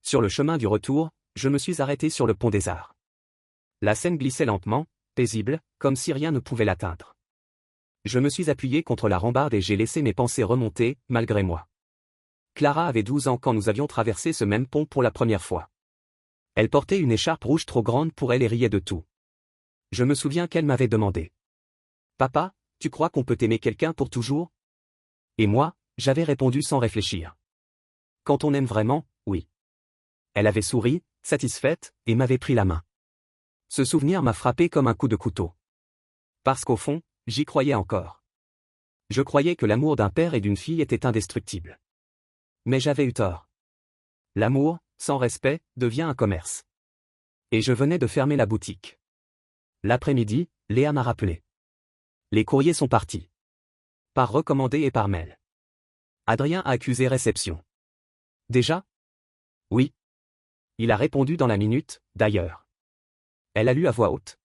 Speaker 1: Sur le chemin du retour, je me suis arrêté sur le pont des Arts. La Seine glissait lentement, paisible, comme si rien ne pouvait l'atteindre. Je me suis appuyé contre la rambarde et j'ai laissé mes pensées remonter, malgré moi. Clara avait 12 ans quand nous avions traversé ce même pont pour la première fois. Elle portait une écharpe rouge trop grande pour elle et riait de tout. Je me souviens qu'elle m'avait demandé. « Papa, tu crois qu'on peut aimer quelqu'un pour toujours ?» Et moi, j'avais répondu sans réfléchir. « Quand on aime vraiment, oui. » Elle avait souri, satisfaite, et m'avait pris la main. Ce souvenir m'a frappé comme un coup de couteau. Parce qu'au fond, j'y croyais encore. Je croyais que l'amour d'un père et d'une fille était indestructible. Mais j'avais eu tort. L'amour, sans respect, devient un commerce. Et je venais de fermer la boutique. L'après-midi, Léa m'a rappelé. Les courriers sont partis. Par recommandé et par mail. Adrien a accusé réception. Déjà? Oui. Il a répondu dans la minute, d'ailleurs. Elle a lu à voix haute.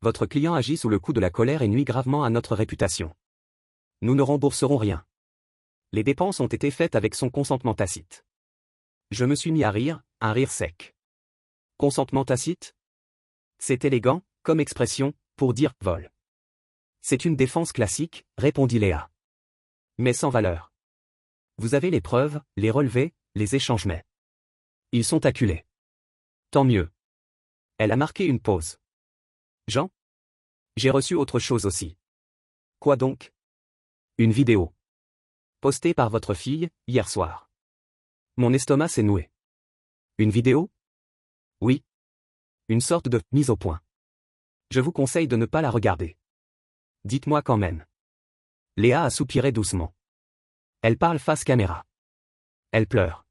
Speaker 1: Votre client agit sous le coup de la colère et nuit gravement à notre réputation. Nous ne rembourserons rien. Les dépenses ont été faites avec son consentement tacite. Je me suis mis à rire, un rire sec. Consentement tacite? C'est élégant, comme expression, pour dire « vol ». C'est une défense classique, répondit Léa. Mais sans valeur. Vous avez les preuves, les relevés, les échanges mais. Ils sont acculés. Tant mieux. Elle a marqué une pause. Jean? J'ai reçu autre chose aussi. Quoi donc? Une vidéo. Postée par votre fille, hier soir. Mon estomac s'est noué. Une vidéo? Oui. Une sorte de mise au point. Je vous conseille de ne pas la regarder. Dites-moi quand même. Léa a soupiré doucement. Elle parle face caméra. Elle pleure.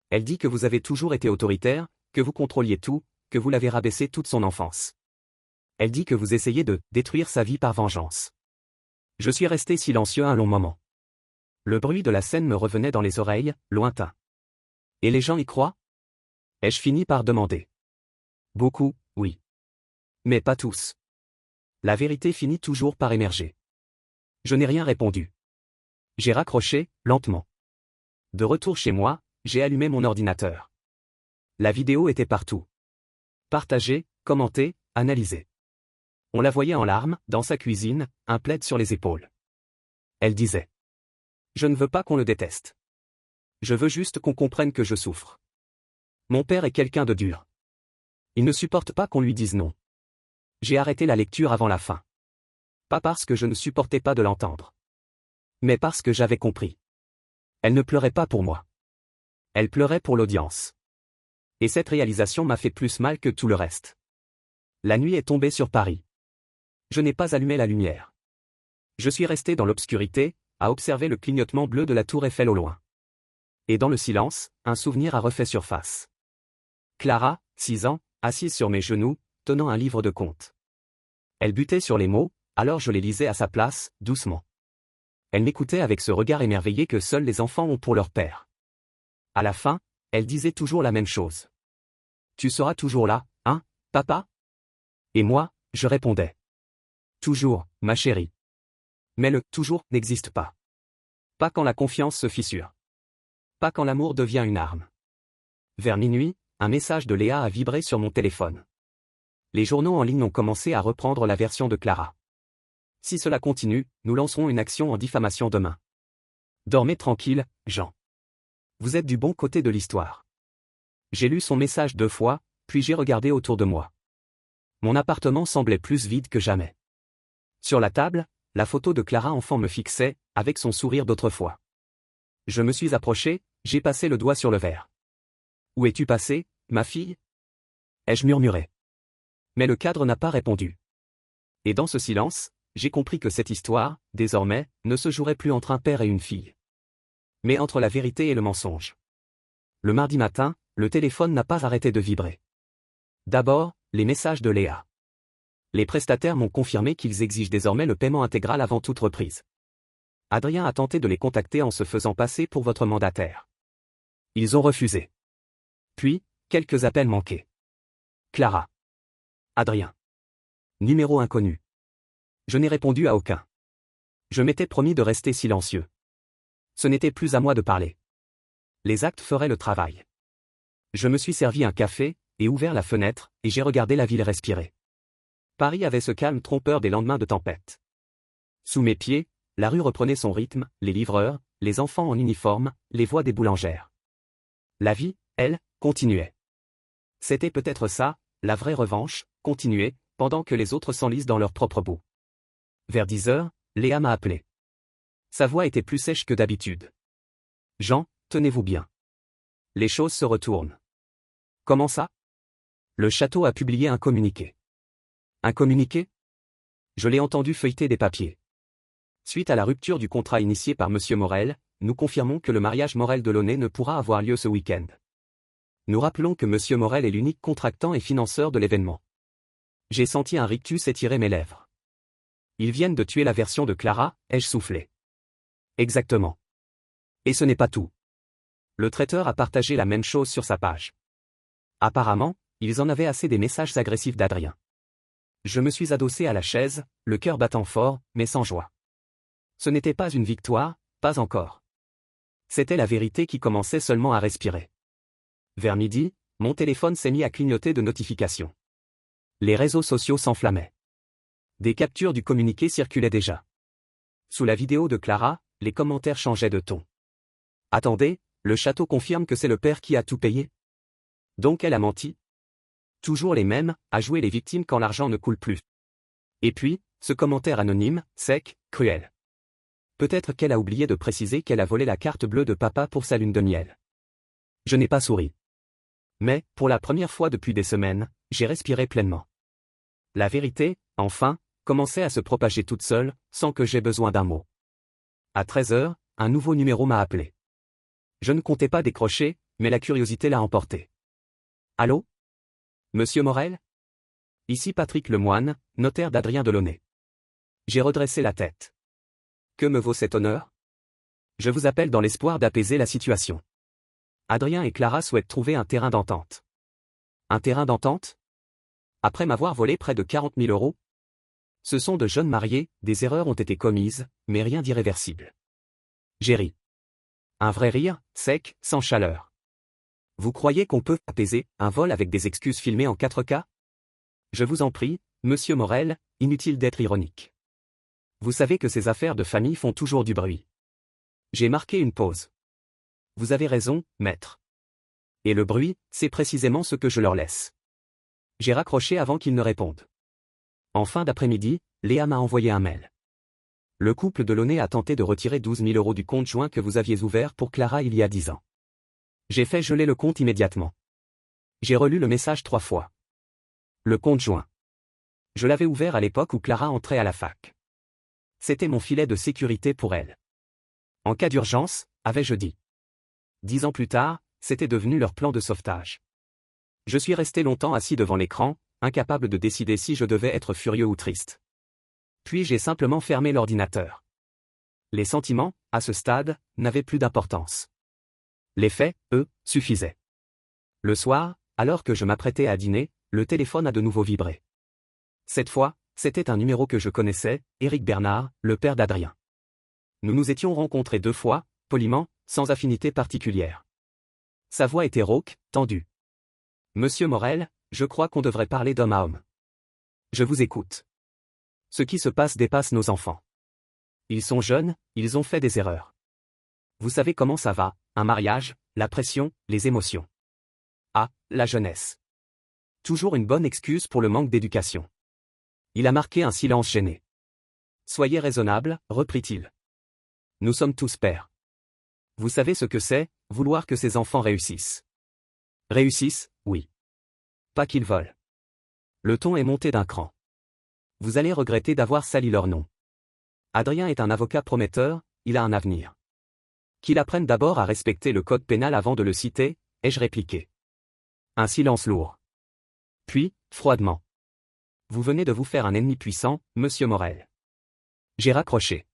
Speaker 1: Elle dit que vous avez toujours été autoritaire, que vous contrôliez tout, que vous l'avez rabaissé toute son enfance. Elle dit que vous essayez de détruire sa vie par vengeance. Je suis resté silencieux un long moment. Le bruit de la scène me revenait dans les oreilles, lointain. Et les gens y croient? Ai-je fini par demander. Beaucoup, oui. Mais pas tous. La vérité finit toujours par émerger. Je n'ai rien répondu. J'ai raccroché, lentement. De retour chez moi, j'ai allumé mon ordinateur. La vidéo était partout. Partagée, commentée, analysée. On la voyait en larmes, dans sa cuisine, un plaid sur les épaules. Elle disait. Je ne veux pas qu'on le déteste. Je veux juste qu'on comprenne que je souffre. Mon père est quelqu'un de dur. Il ne supporte pas qu'on lui dise non. J'ai arrêté la lecture avant la fin. Pas parce que je ne supportais pas de l'entendre. Mais parce que j'avais compris. Elle ne pleurait pas pour moi. Elle pleurait pour l'audience. Et cette réalisation m'a fait plus mal que tout le reste. La nuit est tombée sur Paris. Je n'ai pas allumé la lumière. Je suis resté dans l'obscurité, à observer le clignotement bleu de la tour Eiffel au loin. Et dans le silence, un souvenir a refait surface. Clara, 6 ans, assise sur mes genoux, tenant un livre de contes. Elle butait sur les mots, alors je les lisais à sa place, doucement. Elle m'écoutait avec ce regard émerveillé que seuls les enfants ont pour leur père. À la fin, elle disait toujours la même chose. Tu seras toujours là, hein, papa? Et moi, je répondais. Toujours, ma chérie. Mais le « toujours » n'existe pas. Pas quand la confiance se fissure. Pas quand l'amour devient une arme. Vers minuit, un message de Léa a vibré sur mon téléphone. Les journaux en ligne ont commencé à reprendre la version de Clara. Si cela continue, nous lancerons une action en diffamation demain. Dormez tranquille, Jean. Vous êtes du bon côté de l'histoire. J'ai lu son message 2 fois, puis j'ai regardé autour de moi. Mon appartement semblait plus vide que jamais. Sur la table, la photo de Clara enfant me fixait, avec son sourire d'autrefois. Je me suis approché, j'ai passé le doigt sur le verre. Où es-tu passée, ma fille? Ai-je murmuré. Mais le cadre n'a pas répondu. Et dans ce silence, j'ai compris que cette histoire, désormais, ne se jouerait plus entre un père et une fille. Mais entre la vérité et le mensonge. Le mardi matin, le téléphone n'a pas arrêté de vibrer. D'abord, les messages de Léa. Les prestataires m'ont confirmé qu'ils exigent désormais le paiement intégral avant toute reprise. Adrien a tenté de les contacter en se faisant passer pour votre mandataire. Ils ont refusé. Puis, quelques appels manqués. Clara. Adrien. Numéro inconnu. Je n'ai répondu à aucun. Je m'étais promis de rester silencieux. Ce n'était plus à moi de parler. Les actes feraient le travail. Je me suis servi un café, et ouvert la fenêtre, et j'ai regardé la ville respirer. Paris avait ce calme trompeur des lendemains de tempête. Sous mes pieds, la rue reprenait son rythme, les livreurs, les enfants en uniforme, les voix des boulangères. La vie, elle, continuait. C'était peut-être ça, la vraie revanche, continuer, pendant que les autres s'enlisent dans leur propre boue. Vers 10 heures, Léa m'a appelé. Sa voix était plus sèche que d'habitude. Jean, tenez-vous bien. Les choses se retournent. Comment ça? Le château a publié un communiqué. Un communiqué? Je l'ai entendu feuilleter des papiers. Suite à la rupture du contrat initié par M. Morel, nous confirmons que le mariage Morel-Delaunay ne pourra avoir lieu ce week-end. Nous rappelons que M. Morel est l'unique contractant et financeur de l'événement. J'ai senti un rictus étirer mes lèvres. Ils viennent de tuer la version de Clara, ai-je soufflé. Exactement. Et ce n'est pas tout. Le traiteur a partagé la même chose sur sa page. Apparemment, ils en avaient assez des messages agressifs d'Adrien. Je me suis adossé à la chaise, le cœur battant fort, mais sans joie. Ce n'était pas une victoire, pas encore. C'était la vérité qui commençait seulement à respirer. Vers midi, mon téléphone s'est mis à clignoter de notifications. Les réseaux sociaux s'enflammaient. Des captures du communiqué circulaient déjà. Sous la vidéo de Clara, les commentaires changeaient de ton. Attendez, le château confirme que c'est le père qui a tout payé? Donc elle a menti? Toujours les mêmes, à jouer les victimes quand l'argent ne coule plus. Et puis, ce commentaire anonyme, sec, cruel. Peut-être qu'elle a oublié de préciser qu'elle a volé la carte bleue de papa pour sa lune de miel. Je n'ai pas souri. Mais, pour la première fois depuis des semaines, j'ai respiré pleinement. La vérité, enfin, commençait à se propager toute seule, sans que j'aie besoin d'un mot. À 13 heures, un nouveau numéro m'a appelé. Je ne comptais pas décrocher, mais la curiosité l'a emporté. Allô? Monsieur Morel? Ici Patrick Lemoine, notaire d'Adrien Delaunay. J'ai redressé la tête. Que me vaut cet honneur? Je vous appelle dans l'espoir d'apaiser la situation. Adrien et Clara souhaitent trouver un terrain d'entente. Un terrain d'entente? Après m'avoir volé près de 40 000 euros? Ce sont de jeunes mariés, des erreurs ont été commises, mais rien d'irréversible. J'ai ri. Un vrai rire, sec, sans chaleur. Vous croyez qu'on peut apaiser un vol avec des excuses filmées en 4K? Je vous en prie, monsieur Morel, inutile d'être ironique. Vous savez que ces affaires de famille font toujours du bruit. J'ai marqué une pause. Vous avez raison, maître. Et le bruit, c'est précisément ce que je leur laisse. J'ai raccroché avant qu'ils ne répondent. En fin d'après-midi, Léa m'a envoyé un mail. Le couple de Launay a tenté de retirer 12 000 euros du compte joint que vous aviez ouvert pour Clara il y a 10 ans. J'ai fait geler le compte immédiatement. J'ai relu le message 3 fois. Le compte joint. Je l'avais ouvert à l'époque où Clara entrait à la fac. C'était mon filet de sécurité pour elle. En cas d'urgence, avais-je dit. 10 ans plus tard, c'était devenu leur plan de sauvetage. Je suis resté longtemps assis devant l'écran, incapable de décider si je devais être furieux ou triste. Puis j'ai simplement fermé l'ordinateur. Les sentiments, à ce stade, n'avaient plus d'importance. Les faits, eux, suffisaient. Le soir, alors que je m'apprêtais à dîner, le téléphone a de nouveau vibré. Cette fois, c'était un numéro que je connaissais, Éric Bernard, le père d'Adrien. Nous nous étions rencontrés 2 fois, poliment, sans affinité particulière. Sa voix était rauque, tendue. Monsieur Morel, je crois qu'on devrait parler d'homme à homme. Je vous écoute. Ce qui se passe dépasse nos enfants. Ils sont jeunes, ils ont fait des erreurs. Vous savez comment ça va, un mariage, la pression, les émotions. Ah, la jeunesse. Toujours une bonne excuse pour le manque d'éducation. Il a marqué un silence gêné. Soyez raisonnable, reprit-il. Nous sommes tous pères. Vous savez ce que c'est, vouloir que ces enfants réussissent. Réussissent, oui. Pas qu'ils volent. Le ton est monté d'un cran. Vous allez regretter d'avoir sali leur nom. Adrien est un avocat prometteur, il a un avenir. Qu'il apprenne d'abord à respecter le code pénal avant de le citer, ai-je répliqué. Un silence lourd. Puis, froidement. Vous venez de vous faire un ennemi puissant, monsieur Morel. J'ai raccroché.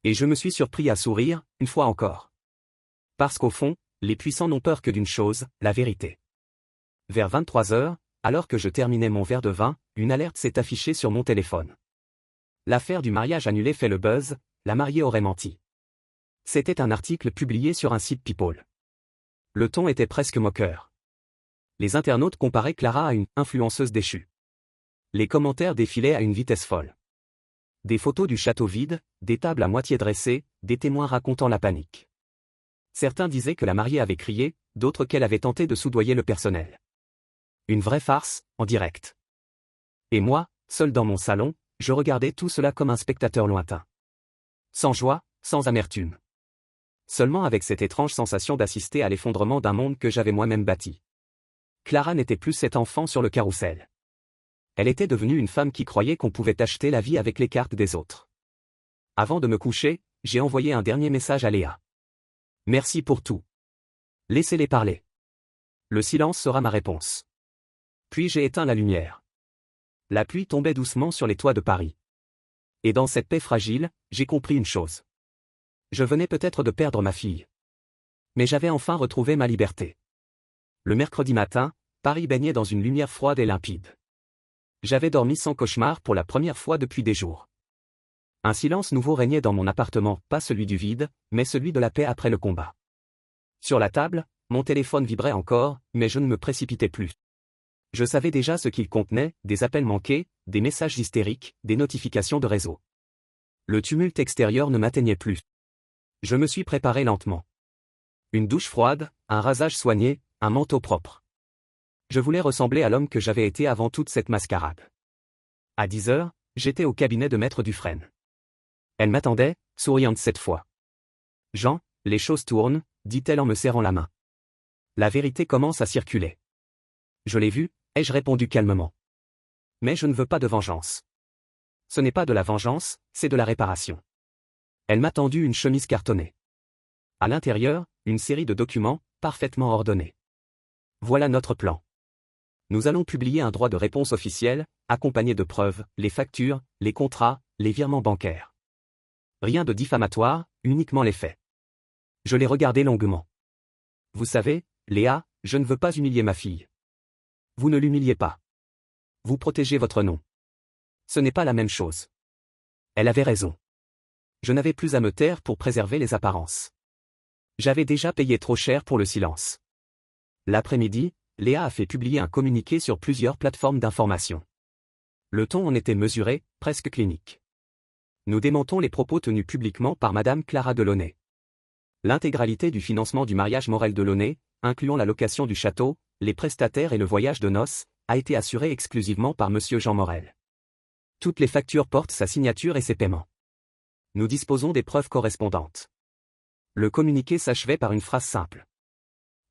Speaker 1: Et je me suis surpris à sourire, une fois encore. Parce qu'au fond, les puissants n'ont peur que d'une chose, la vérité. Vers 23 heures, alors que je terminais mon verre de vin, une alerte s'est affichée sur mon téléphone. L'affaire du mariage annulé fait le buzz, la mariée aurait menti. C'était un article publié sur un site People. Le ton était presque moqueur. Les internautes comparaient Clara à une influenceuse déchue. Les commentaires défilaient à une vitesse folle. Des photos du château vide, des tables à moitié dressées, des témoins racontant la panique. Certains disaient que la mariée avait crié, d'autres qu'elle avait tenté de soudoyer le personnel. Une vraie farce, en direct. Et moi, seul dans mon salon, je regardais tout cela comme un spectateur lointain. Sans joie, sans amertume. Seulement avec cette étrange sensation d'assister à l'effondrement d'un monde que j'avais moi-même bâti. Clara n'était plus cet enfant sur le carrousel. Elle était devenue une femme qui croyait qu'on pouvait acheter la vie avec les cartes des autres. Avant de me coucher, j'ai envoyé un dernier message à Léa. Merci pour tout. Laissez-les parler. Le silence sera ma réponse. Puis j'ai éteint la lumière. La pluie tombait doucement sur les toits de Paris. Et dans cette paix fragile, j'ai compris une chose. Je venais peut-être de perdre ma fille. Mais j'avais enfin retrouvé ma liberté. Le mercredi matin, Paris baignait dans une lumière froide et limpide. J'avais dormi sans cauchemar pour la première fois depuis des jours. Un silence nouveau régnait dans mon appartement, pas celui du vide, mais celui de la paix après le combat. Sur la table, mon téléphone vibrait encore, mais je ne me précipitais plus. Je savais déjà ce qu'il contenait, des appels manqués, des messages hystériques, des notifications de réseau. Le tumulte extérieur ne m'atteignait plus. Je me suis préparé lentement. Une douche froide, un rasage soigné, un manteau propre. Je voulais ressembler à l'homme que j'avais été avant toute cette mascarade. À 10 heures, j'étais au cabinet de Maître Dufresne. Elle m'attendait, souriante cette fois. Jean, les choses tournent, dit-elle en me serrant la main. La vérité commence à circuler. Je l'ai vu, ai-je répondu calmement. Mais je ne veux pas de vengeance. Ce n'est pas de la vengeance, c'est de la réparation. Elle m'a tendu une chemise cartonnée. À l'intérieur, une série de documents, parfaitement ordonnés. Voilà notre plan. Nous allons publier un droit de réponse officiel, accompagné de preuves, les factures, les contrats, les virements bancaires. Rien de diffamatoire, uniquement les faits. Je l'ai regardé longuement. Vous savez, Léa, je ne veux pas humilier ma fille. Vous ne l'humiliez pas. Vous protégez votre nom. Ce n'est pas la même chose. Elle avait raison. Je n'avais plus à me taire pour préserver les apparences. J'avais déjà payé trop cher pour le silence. L'après-midi, Léa a fait publier un communiqué sur plusieurs plateformes d'information. Le ton en était mesuré, presque clinique. Nous démentons les propos tenus publiquement par Madame Clara Delaunay. L'intégralité du financement du mariage Morel Delaunay, incluant la location du château, les prestataires et le voyage de noces, a été assurée exclusivement par Monsieur Jean Morel. Toutes les factures portent sa signature et ses paiements. Nous disposons des preuves correspondantes. Le communiqué s'achevait par une phrase simple.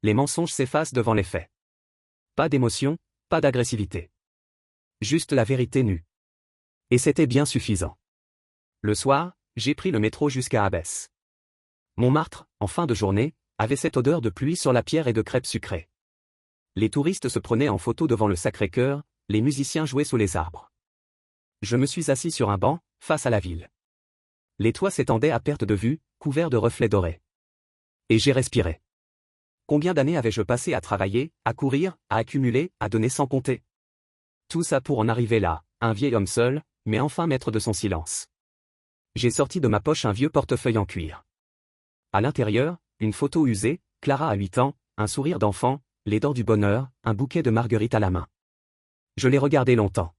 Speaker 1: Les mensonges s'effacent devant les faits. Pas d'émotion, pas d'agressivité. Juste la vérité nue. Et c'était bien suffisant. Le soir, j'ai pris le métro jusqu'à Abbesse. Montmartre, en fin de journée, avait cette odeur de pluie sur la pierre et de crêpes sucrées. Les touristes se prenaient en photo devant le Sacré-Cœur, les musiciens jouaient sous les arbres. Je me suis assis sur un banc, face à la ville. Les toits s'étendaient à perte de vue, couverts de reflets dorés. Et j'ai respiré. Combien d'années avais-je passé à travailler, à courir, à accumuler, à donner sans compter? Tout ça pour en arriver là, un vieil homme seul, mais enfin maître de son silence. J'ai sorti de ma poche un vieux portefeuille en cuir. À l'intérieur, une photo usée, Clara à 8 ans, un sourire d'enfant, les dents du bonheur, un bouquet de marguerites à la main. Je l'ai regardé longtemps.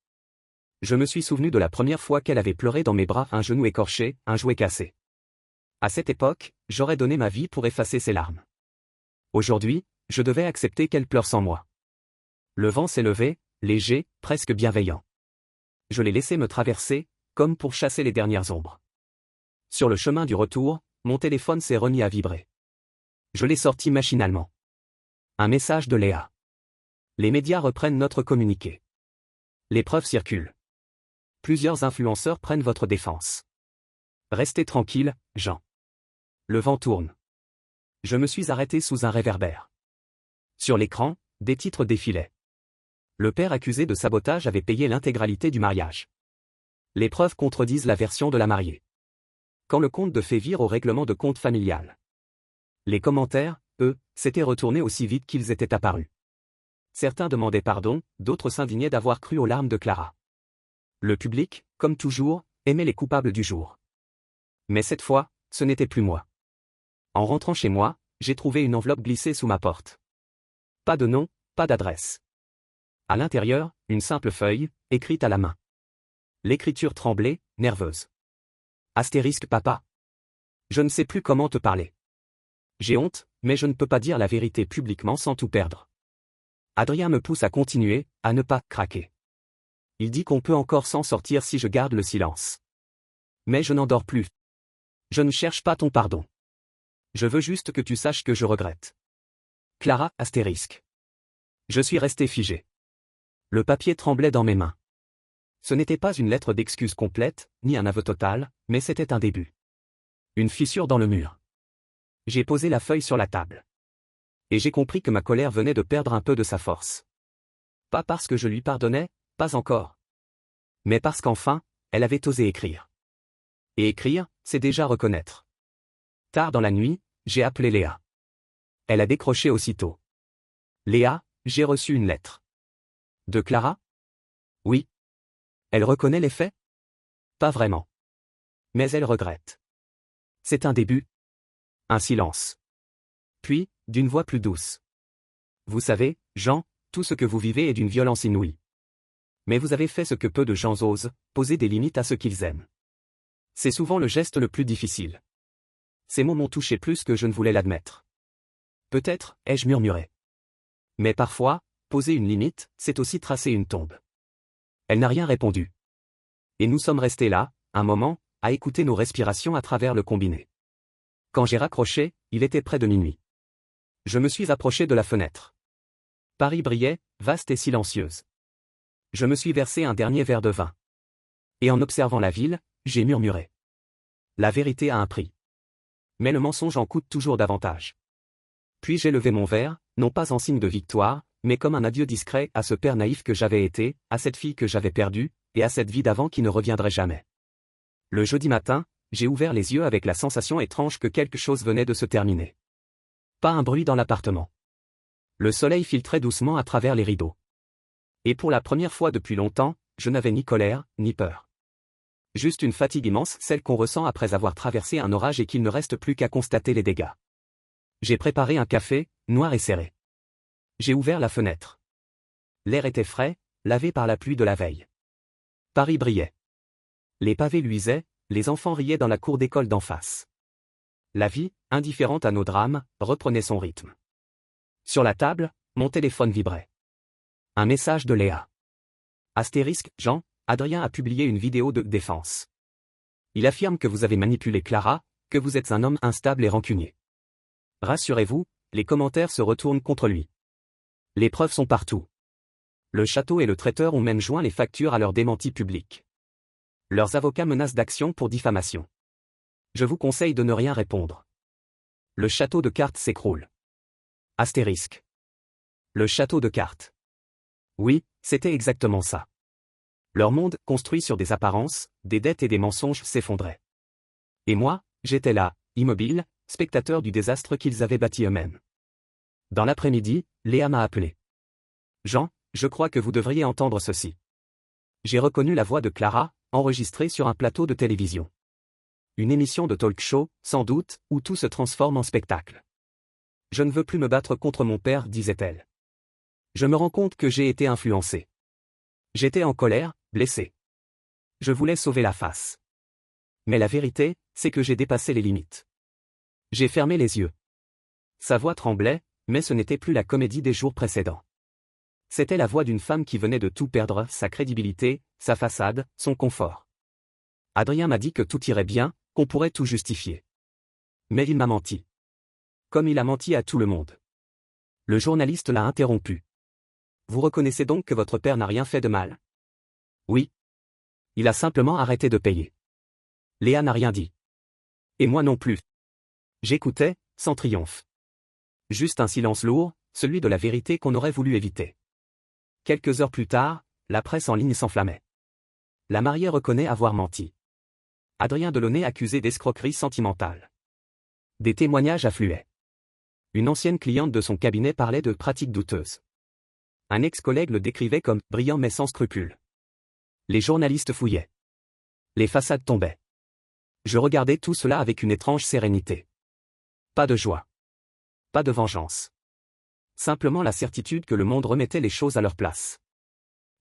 Speaker 1: Je me suis souvenu de la première fois qu'elle avait pleuré dans mes bras, un genou écorché, un jouet cassé. À cette époque, j'aurais donné ma vie pour effacer ses larmes. Aujourd'hui, je devais accepter qu'elle pleure sans moi. Le vent s'est levé, léger, presque bienveillant. Je l'ai laissé me traverser, comme pour chasser les dernières ombres. Sur le chemin du retour, mon téléphone s'est remis à vibrer. Je l'ai sorti machinalement. Un message de Léa. Les médias reprennent notre communiqué. Les preuves circulent. Plusieurs influenceurs prennent votre défense. Restez tranquille, Jean. Le vent tourne. Je me suis arrêté sous un réverbère. Sur l'écran, des titres défilaient. Le père accusé de sabotage avait payé l'intégralité du mariage. Les preuves contredisent la version de la mariée. Quand le compte de fait vire au règlement de compte familial. Les commentaires, eux, s'étaient retournés aussi vite qu'ils étaient apparus. Certains demandaient pardon, d'autres s'indignaient d'avoir cru aux larmes de Clara. Le public, comme toujours, aimait les coupables du jour. Mais cette fois, ce n'était plus moi. En rentrant chez moi, j'ai trouvé une enveloppe glissée sous ma porte. Pas de nom, pas d'adresse. À l'intérieur, une simple feuille, écrite à la main. L'écriture tremblait, nerveuse. Astérisque papa. Je ne sais plus comment te parler. J'ai honte, mais je ne peux pas dire la vérité publiquement sans tout perdre. Adrien me pousse à continuer, à ne pas craquer. Il dit qu'on peut encore s'en sortir si je garde le silence. Mais je n'en dors plus. Je ne cherche pas ton pardon. Je veux juste que tu saches que je regrette. Clara, astérisque. Je suis resté figé. Le papier tremblait dans mes mains. Ce n'était pas une lettre d'excuse complète, ni un aveu total, mais c'était un début. Une fissure dans le mur. J'ai posé la feuille sur la table. Et j'ai compris que ma colère venait de perdre un peu de sa force. Pas parce que je lui pardonnais, pas encore. Mais parce qu'enfin, elle avait osé écrire. Et écrire, c'est déjà reconnaître. Tard dans la nuit, j'ai appelé Léa. Elle a décroché aussitôt. Léa, j'ai reçu une lettre. De Clara? Oui. Elle reconnaît les faits? Pas vraiment. Mais elle regrette. C'est un début. Un silence. Puis, d'une voix plus douce. Vous savez, Jean, tout ce que vous vivez est d'une violence inouïe. Mais vous avez fait ce que peu de gens osent, poser des limites à ce qu'ils aiment. C'est souvent le geste le plus difficile. Ces mots m'ont touché plus que je ne voulais l'admettre. Peut-être, ai-je murmuré. Mais parfois, poser une limite, c'est aussi tracer une tombe. Elle n'a rien répondu. Et nous sommes restés là, un moment, à écouter nos respirations à travers le combiné. Quand j'ai raccroché, il était près de minuit. Je me suis approché de la fenêtre. Paris brillait, vaste et silencieuse. Je me suis versé un dernier verre de vin. Et en observant la ville, j'ai murmuré. La vérité a un prix. Mais le mensonge en coûte toujours davantage. Puis j'ai levé mon verre, non pas en signe de victoire, mais comme un adieu discret à ce père naïf que j'avais été, à cette fille que j'avais perdue, et à cette vie d'avant qui ne reviendrait jamais. Le jeudi matin, j'ai ouvert les yeux avec la sensation étrange que quelque chose venait de se terminer. Pas un bruit dans l'appartement. Le soleil filtrait doucement à travers les rideaux. Et pour la première fois depuis longtemps, je n'avais ni colère, ni peur. Juste une fatigue immense, celle qu'on ressent après avoir traversé un orage et qu'il ne reste plus qu'à constater les dégâts. J'ai préparé un café, noir et serré. J'ai ouvert la fenêtre. L'air était frais, lavé par la pluie de la veille. Paris brillait. Les pavés luisaient, les enfants riaient dans la cour d'école d'en face. La vie, indifférente à nos drames, reprenait son rythme. Sur la table, mon téléphone vibrait. Un message de Léa. Astérisque, Jean, Adrien a publié une vidéo de défense. Il affirme que vous avez manipulé Clara, que vous êtes un homme instable et rancunier. Rassurez-vous, les commentaires se retournent contre lui. Les preuves sont partout. Le château et le traiteur ont même joint les factures à leur démenti public. Leurs avocats menacent d'action pour diffamation. Je vous conseille de ne rien répondre. Le château de cartes s'écroule. Astérisque. Le château de cartes. Oui, c'était exactement ça. Leur monde, construit sur des apparences, des dettes et des mensonges, s'effondrait. Et moi, j'étais là, immobile, spectateur du désastre qu'ils avaient bâti eux-mêmes. Dans l'après-midi, Léa m'a appelé. Jean, je crois que vous devriez entendre ceci. J'ai reconnu la voix de Clara, enregistrée sur un plateau de télévision. Une émission de talk-show, sans doute, où tout se transforme en spectacle. Je ne veux plus me battre contre mon père, disait-elle. Je me rends compte que j'ai été influencé. J'étais en colère, blessé. Je voulais sauver la face. Mais la vérité, c'est que j'ai dépassé les limites. J'ai fermé les yeux. Sa voix tremblait, mais ce n'était plus la comédie des jours précédents. C'était la voix d'une femme qui venait de tout perdre, sa crédibilité, sa façade, son confort. Adrien m'a dit que tout irait bien, qu'on pourrait tout justifier. Mais il m'a menti. Comme il a menti à tout le monde. Le journaliste l'a interrompu. Vous reconnaissez donc que votre père n'a rien fait de mal? Oui. Il a simplement arrêté de payer. Léa n'a rien dit. Et moi non plus. J'écoutais, sans triomphe. Juste un silence lourd, celui de la vérité qu'on aurait voulu éviter. Quelques heures plus tard, la presse en ligne s'enflammait. La mariée reconnaît avoir menti. Adrien Delaunay accusé d'escroquerie sentimentale. Des témoignages affluaient. Une ancienne cliente de son cabinet parlait de pratiques douteuses. Un ex-collègue le décrivait comme brillant mais sans scrupules. Les journalistes fouillaient. Les façades tombaient. Je regardais tout cela avec une étrange sérénité. Pas de joie. Pas de vengeance. Simplement la certitude que le monde remettait les choses à leur place.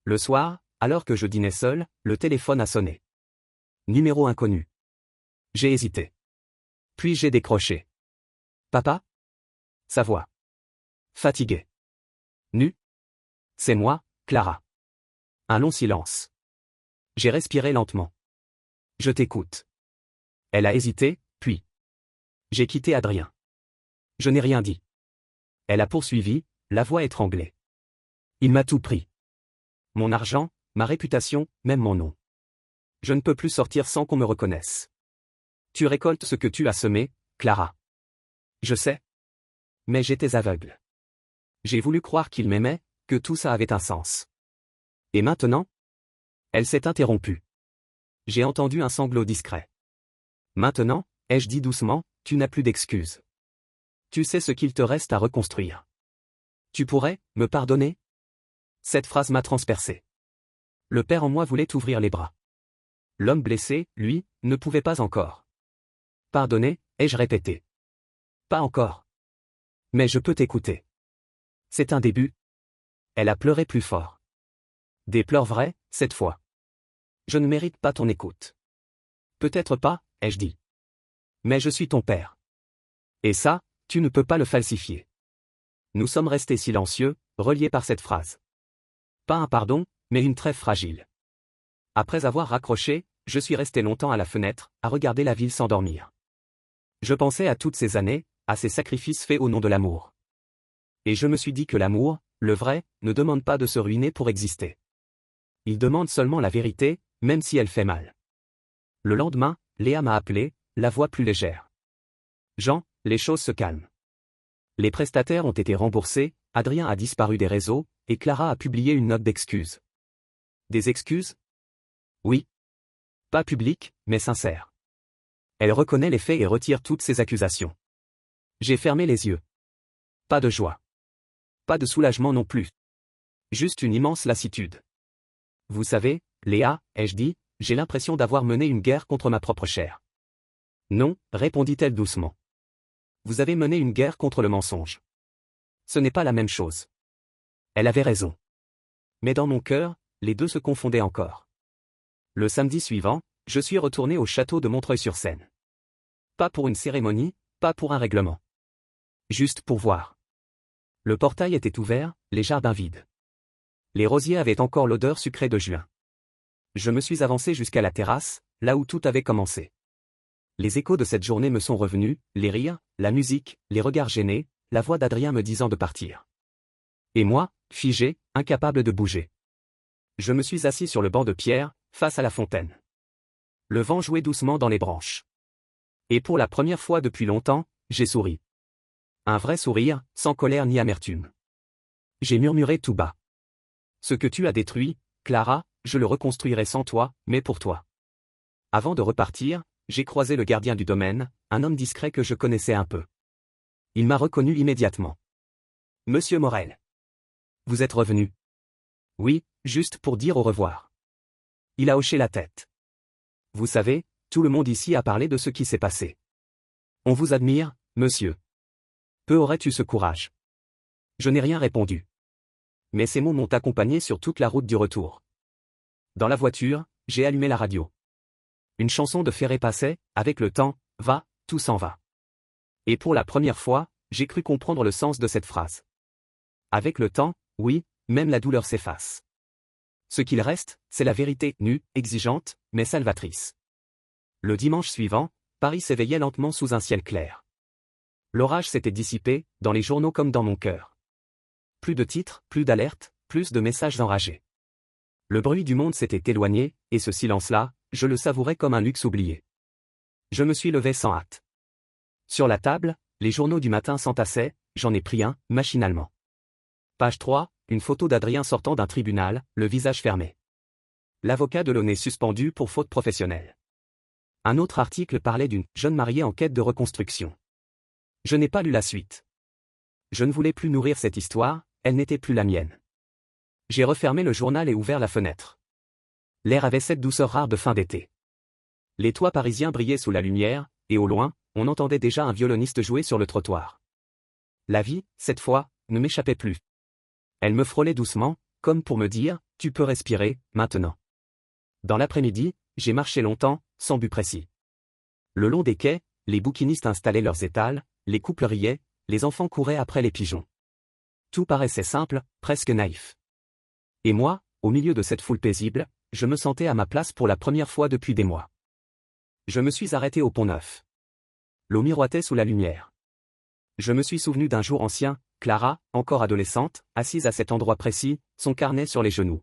Speaker 1: Le soir, alors que je dînais seul, le téléphone a sonné. Numéro inconnu. J'ai hésité. Puis j'ai décroché. Papa? Sa voix. Fatigué. Nu? C'est moi, Clara. Un long silence. J'ai respiré lentement. Je t'écoute. Elle a hésité, puis. J'ai quitté Adrien. Je n'ai rien dit. Elle a poursuivi, la voix étranglée. Il m'a tout pris. Mon argent, ma réputation, même mon nom. Je ne peux plus sortir sans qu'on me reconnaisse. Tu récoltes ce que tu as semé, Clara. Je sais. Mais j'étais aveugle. J'ai voulu croire qu'il m'aimait, que tout ça avait un sens. Et maintenant? Elle s'est interrompue. J'ai entendu un sanglot discret. Maintenant, ai-je dit doucement, tu n'as plus d'excuses. Tu sais ce qu'il te reste à reconstruire. Tu pourrais, me pardonner? Cette phrase m'a transpercé. Le père en moi voulait ouvrir les bras. L'homme blessé, lui, ne pouvait pas encore. Pardonner, ai-je répété. Pas encore. Mais je peux t'écouter. C'est un début. Elle a pleuré plus fort. Des pleurs vrais, cette fois. Je ne mérite pas ton écoute. Peut-être pas, ai-je dit. Mais je suis ton père. Et ça, tu ne peux pas le falsifier. Nous sommes restés silencieux, reliés par cette phrase. Pas un pardon, mais une trêve fragile. Après avoir raccroché, je suis resté longtemps à la fenêtre, à regarder la ville s'endormir. Je pensais à toutes ces années, à ces sacrifices faits au nom de l'amour. Et je me suis dit que l'amour, le vrai, ne demande pas de se ruiner pour exister. Il demande seulement la vérité, même si elle fait mal. Le lendemain, Léa m'a appelé, la voix plus légère. Jean, les choses se calment. Les prestataires ont été remboursés, Adrien a disparu des réseaux, et Clara a publié une note d'excuses. Des excuses? Oui. Pas publiques, mais sincères. Elle reconnaît les faits et retire toutes ses accusations. J'ai fermé les yeux. Pas de joie. Pas de soulagement non plus. Juste une immense lassitude. Vous savez, Léa, ai-je dit, j'ai l'impression d'avoir mené une guerre contre ma propre chair. Non, répondit-elle doucement. Vous avez mené une guerre contre le mensonge. Ce n'est pas la même chose. Elle avait raison. Mais dans mon cœur, les deux se confondaient encore. Le samedi suivant, je suis retourné au château de Montreuil-sur-Seine. Pas pour une cérémonie, pas pour un règlement. Juste pour voir. Le portail était ouvert, les jardins vides. Les rosiers avaient encore l'odeur sucrée de juin. Je me suis avancé jusqu'à la terrasse, là où tout avait commencé. Les échos de cette journée me sont revenus, les rires, la musique, les regards gênés, la voix d'Adrien me disant de partir. Et moi, figé, incapable de bouger. Je me suis assis sur le banc de pierre, face à la fontaine. Le vent jouait doucement dans les branches. Et pour la première fois depuis longtemps, j'ai souri. Un vrai sourire, sans colère ni amertume. J'ai murmuré tout bas. Ce que tu as détruit, Clara, je le reconstruirai sans toi, mais pour toi. Avant de repartir, j'ai croisé le gardien du domaine, un homme discret que je connaissais un peu. Il m'a reconnu immédiatement. Monsieur Morel. Vous êtes revenu. Oui, juste pour dire au revoir. Il a hoché la tête. Vous savez, tout le monde ici a parlé de ce qui s'est passé. On vous admire, monsieur. Peu aurais-tu ce courage. Je n'ai rien répondu. Mais ces mots m'ont accompagné sur toute la route du retour. Dans la voiture, j'ai allumé la radio. Une chanson de Ferré passait, avec le temps, va, tout s'en va. Et pour la première fois, j'ai cru comprendre le sens de cette phrase. Avec le temps, oui, même la douleur s'efface. Ce qu'il reste, c'est la vérité, nue, exigeante, mais salvatrice. Le dimanche suivant, Paris s'éveillait lentement sous un ciel clair. L'orage s'était dissipé, dans les journaux comme dans mon cœur. Plus de titres, plus d'alertes, plus de messages enragés. Le bruit du monde s'était éloigné, et ce silence-là, je le savourais comme un luxe oublié. Je me suis levé sans hâte. Sur la table, les journaux du matin s'entassaient, j'en ai pris un, machinalement. Page 3, une photo d'Adrien sortant d'un tribunal, le visage fermé. L'avocat de Launay suspendu pour faute professionnelle. Un autre article parlait d'une jeune mariée en quête de reconstruction. Je n'ai pas lu la suite. Je ne voulais plus nourrir cette histoire, elle n'était plus la mienne. J'ai refermé le journal et ouvert la fenêtre. L'air avait cette douceur rare de fin d'été. Les toits parisiens brillaient sous la lumière, et au loin, on entendait déjà un violoniste jouer sur le trottoir. La vie, cette fois, ne m'échappait plus. Elle me frôlait doucement, comme pour me dire, tu peux respirer, maintenant. Dans l'après-midi, j'ai marché longtemps, sans but précis. Le long des quais, les bouquinistes installaient leurs étals, les couples riaient, les enfants couraient après les pigeons. Tout paraissait simple, presque naïf. Et moi, au milieu de cette foule paisible, je me sentais à ma place pour la première fois depuis des mois. Je me suis arrêté au Pont-Neuf. L'eau miroitait sous la lumière. Je me suis souvenu d'un jour ancien, Clara, encore adolescente, assise à cet endroit précis, son carnet sur les genoux.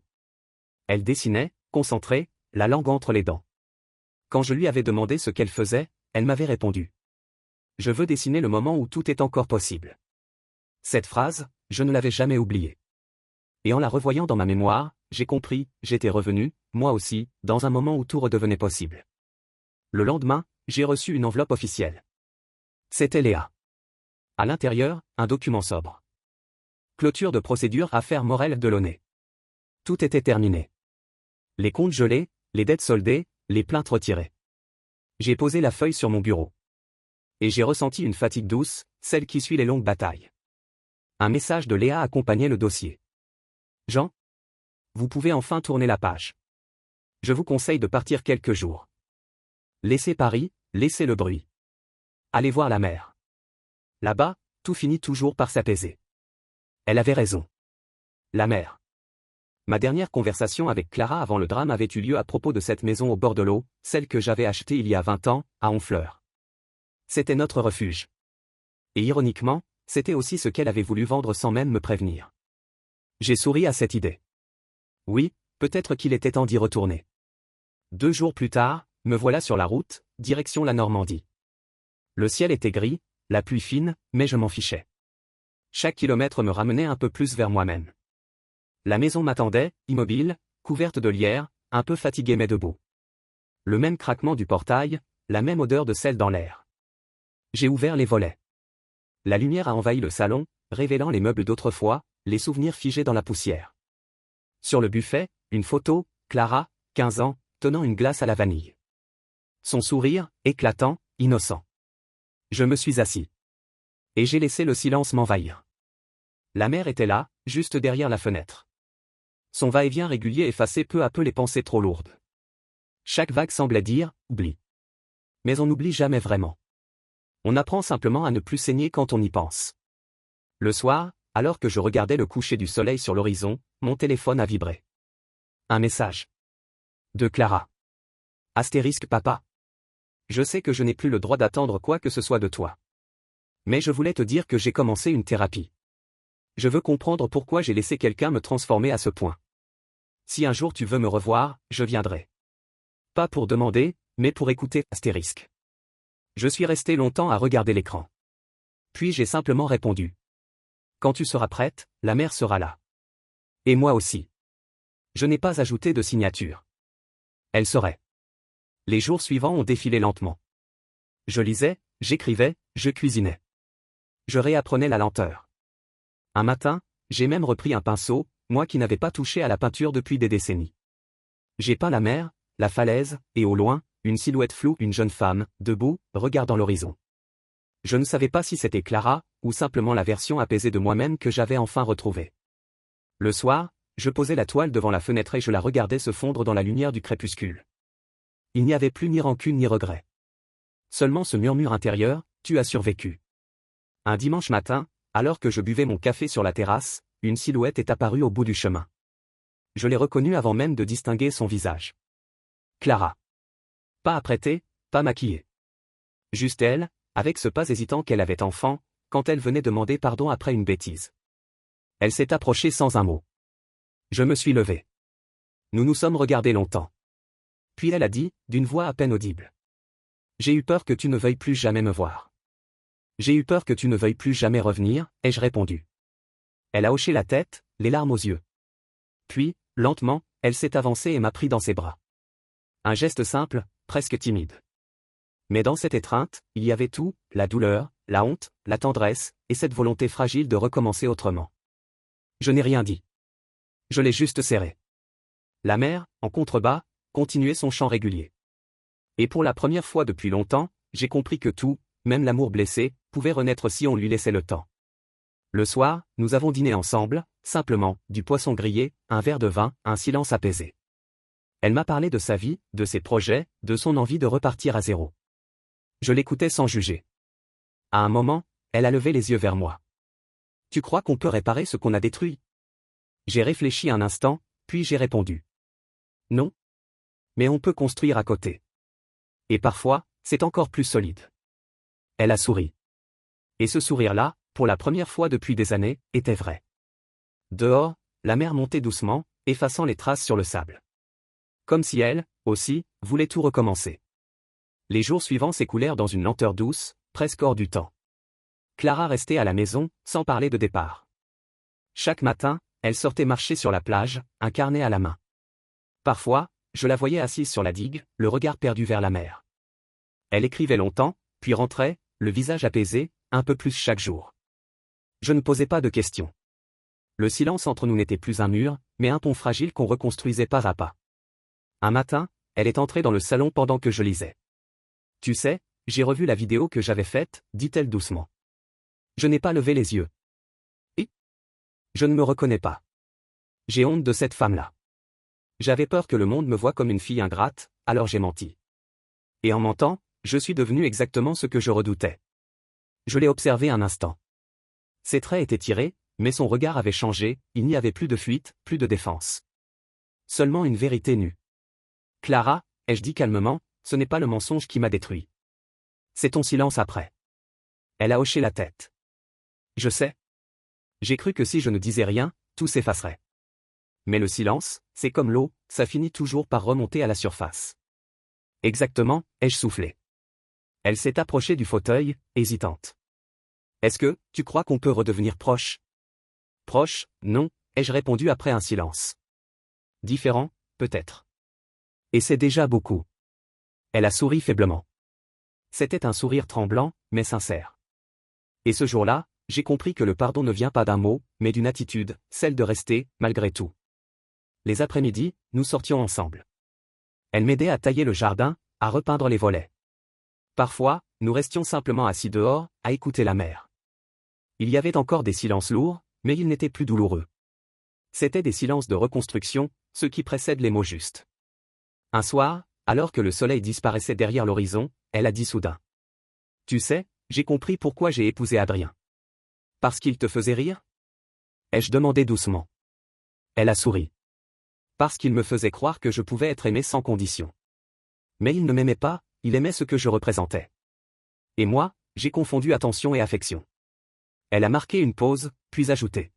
Speaker 1: Elle dessinait, concentrée, la langue entre les dents. Quand je lui avais demandé ce qu'elle faisait, elle m'avait répondu. Je veux dessiner le moment où tout est encore possible. Cette phrase, je ne l'avais jamais oubliée. Et en la revoyant dans ma mémoire, j'ai compris, j'étais revenu, moi aussi, dans un moment où tout redevenait possible. Le lendemain, j'ai reçu une enveloppe officielle. C'était Léa. À l'intérieur, un document sobre. Clôture de procédure affaire Morel de Launay. Tout était terminé. Les comptes gelés, les dettes soldées, les plaintes retirées. J'ai posé la feuille sur mon bureau. Et j'ai ressenti une fatigue douce, celle qui suit les longues batailles. Un message de Léa accompagnait le dossier. Jean, vous pouvez enfin tourner la page. Je vous conseille de partir quelques jours. Laissez Paris, laissez le bruit. Allez voir la mer. Là-bas, tout finit toujours par s'apaiser. Elle avait raison. La mer. Ma dernière conversation avec Clara avant le drame avait eu lieu à propos de cette maison au bord de l'eau, celle que j'avais achetée il y a 20 ans, à Honfleur. C'était notre refuge. Et ironiquement, c'était aussi ce qu'elle avait voulu vendre sans même me prévenir. J'ai souri à cette idée. Oui, peut-être qu'il était temps d'y retourner. 2 jours plus tard, me voilà sur la route, direction la Normandie. Le ciel était gris, la pluie fine, mais je m'en fichais. Chaque kilomètre me ramenait un peu plus vers moi-même. La maison m'attendait, immobile, couverte de lierre, un peu fatiguée mais debout. Le même craquement du portail, la même odeur de sel dans l'air. J'ai ouvert les volets. La lumière a envahi le salon, révélant les meubles d'autrefois, les souvenirs figés dans la poussière. Sur le buffet, une photo, Clara, 15 ans, tenant une glace à la vanille. Son sourire, éclatant, innocent. Je me suis assis. Et j'ai laissé le silence m'envahir. La mère était là, juste derrière la fenêtre. Son va-et-vient régulier effaçait peu à peu les pensées trop lourdes. Chaque vague semblait dire « oublie ». Mais on n'oublie jamais vraiment. On apprend simplement à ne plus saigner quand on y pense. Le soir, alors que je regardais le coucher du soleil sur l'horizon, mon téléphone a vibré. Un message. De Clara. Astérisque papa. Je sais que je n'ai plus le droit d'attendre quoi que ce soit de toi. Mais je voulais te dire que j'ai commencé une thérapie. Je veux comprendre pourquoi j'ai laissé quelqu'un me transformer à ce point. Si un jour tu veux me revoir, je viendrai. Pas pour demander, mais pour écouter astérisque. Je suis resté longtemps à regarder l'écran. Puis j'ai simplement répondu. Quand tu seras prête, la mère sera là. Et moi aussi. Je n'ai pas ajouté de signature. Elle serait. Les jours suivants ont défilé lentement. Je lisais, j'écrivais, je cuisinais. Je réapprenais la lenteur. Un matin, j'ai même repris un pinceau, moi qui n'avais pas touché à la peinture depuis des décennies. J'ai peint la mer, la falaise, et au loin, une silhouette floue, une jeune femme, debout, regardant l'horizon. Je ne savais pas si c'était Clara, ou simplement la version apaisée de moi-même que j'avais enfin retrouvée. Le soir, je posais la toile devant la fenêtre et je la regardais se fondre dans la lumière du crépuscule. Il n'y avait plus ni rancune ni regret. Seulement ce murmure intérieur, tu as survécu. Un dimanche matin, alors que je buvais mon café sur la terrasse, une silhouette est apparue au bout du chemin. Je l'ai reconnue avant même de distinguer son visage. Clara. Pas apprêtée, pas maquillée. Juste elle, avec ce pas hésitant qu'elle avait enfant, quand elle venait demander pardon après une bêtise. Elle s'est approchée sans un mot. Je me suis levé. Nous nous sommes regardés longtemps. Puis elle a dit, d'une voix à peine audible. J'ai eu peur que tu ne veuilles plus jamais me voir. J'ai eu peur que tu ne veuilles plus jamais revenir, ai-je répondu. Elle a hoché la tête, les larmes aux yeux. Puis, lentement, elle s'est avancée et m'a pris dans ses bras. Un geste simple, presque timide. Mais dans cette étreinte, il y avait tout, la douleur, la honte, la tendresse, et cette volonté fragile de recommencer autrement. Je n'ai rien dit. Je l'ai juste serré. La mère, en contrebas, continuait son chant régulier. Et pour la première fois depuis longtemps, j'ai compris que tout, même l'amour blessé, pouvait renaître si on lui laissait le temps. Le soir, nous avons dîné ensemble, simplement, du poisson grillé, un verre de vin, un silence apaisé. Elle m'a parlé de sa vie, de ses projets, de son envie de repartir à zéro. Je l'écoutais sans juger. À un moment, elle a levé les yeux vers moi. Tu crois qu'on peut réparer ce qu'on a détruit? J'ai réfléchi un instant, puis j'ai répondu. Non. Mais on peut construire à côté. Et parfois, c'est encore plus solide. Elle a souri. Et ce sourire-là, pour la première fois depuis des années, était vrai. Dehors, la mer montait doucement, effaçant les traces sur le sable. Comme si elle, aussi, voulait tout recommencer. Les jours suivants s'écoulèrent dans une lenteur douce, presque hors du temps. Clara restait à la maison, sans parler de départ. Chaque matin, elle sortait marcher sur la plage, un carnet à la main. Parfois, je la voyais assise sur la digue, le regard perdu vers la mer. Elle écrivait longtemps, puis rentrait, le visage apaisé, un peu plus chaque jour. Je ne posais pas de questions. Le silence entre nous n'était plus un mur, mais un pont fragile qu'on reconstruisait pas à pas. Un matin, elle est entrée dans le salon pendant que je lisais. Tu sais, j'ai revu la vidéo que j'avais faite, dit-elle doucement. Je n'ai pas levé les yeux. Et je ne me reconnais pas. J'ai honte de cette femme-là. J'avais peur que le monde me voie comme une fille ingrate, alors j'ai menti. Et en mentant, je suis devenu exactement ce que je redoutais. Je l'ai observé un instant. Ses traits étaient tirés, mais son regard avait changé, il n'y avait plus de fuite, plus de défense. Seulement une vérité nue. Clara, ai-je dit calmement, ce n'est pas le mensonge qui m'a détruit. C'est ton silence après. Elle a hoché la tête. Je sais. J'ai cru que si je ne disais rien, tout s'effacerait. Mais le silence, c'est comme l'eau, ça finit toujours par remonter à la surface. Exactement, ai-je soufflé. Elle s'est approchée du fauteuil, hésitante. Est-ce que, tu crois qu'on peut redevenir proche? Proche, non, ai-je répondu après un silence. Différent, peut-être. Et c'est déjà beaucoup. Elle a souri faiblement. C'était un sourire tremblant, mais sincère. Et ce jour-là, j'ai compris que le pardon ne vient pas d'un mot, mais d'une attitude, celle de rester, malgré tout. les après-midi, nous sortions ensemble. Elle m'aidait à tailler le jardin, à repeindre les volets. Parfois, nous restions simplement assis dehors, à écouter la mer. Il y avait encore des silences lourds, mais ils n'étaient plus douloureux. C'étaient des silences de reconstruction, ceux qui précèdent les mots justes. Un soir, alors que le soleil disparaissait derrière l'horizon, elle a dit soudain. « Tu sais, j'ai compris pourquoi j'ai épousé Adrien. Parce qu'il te faisait rire ?» ai-je demandé doucement. Elle a souri. Parce qu'il me faisait croire que je pouvais être aimé sans condition. Mais il ne m'aimait pas, il aimait ce que je représentais. Et moi, j'ai confondu attention et affection. Elle a marqué une pause, puis ajouté.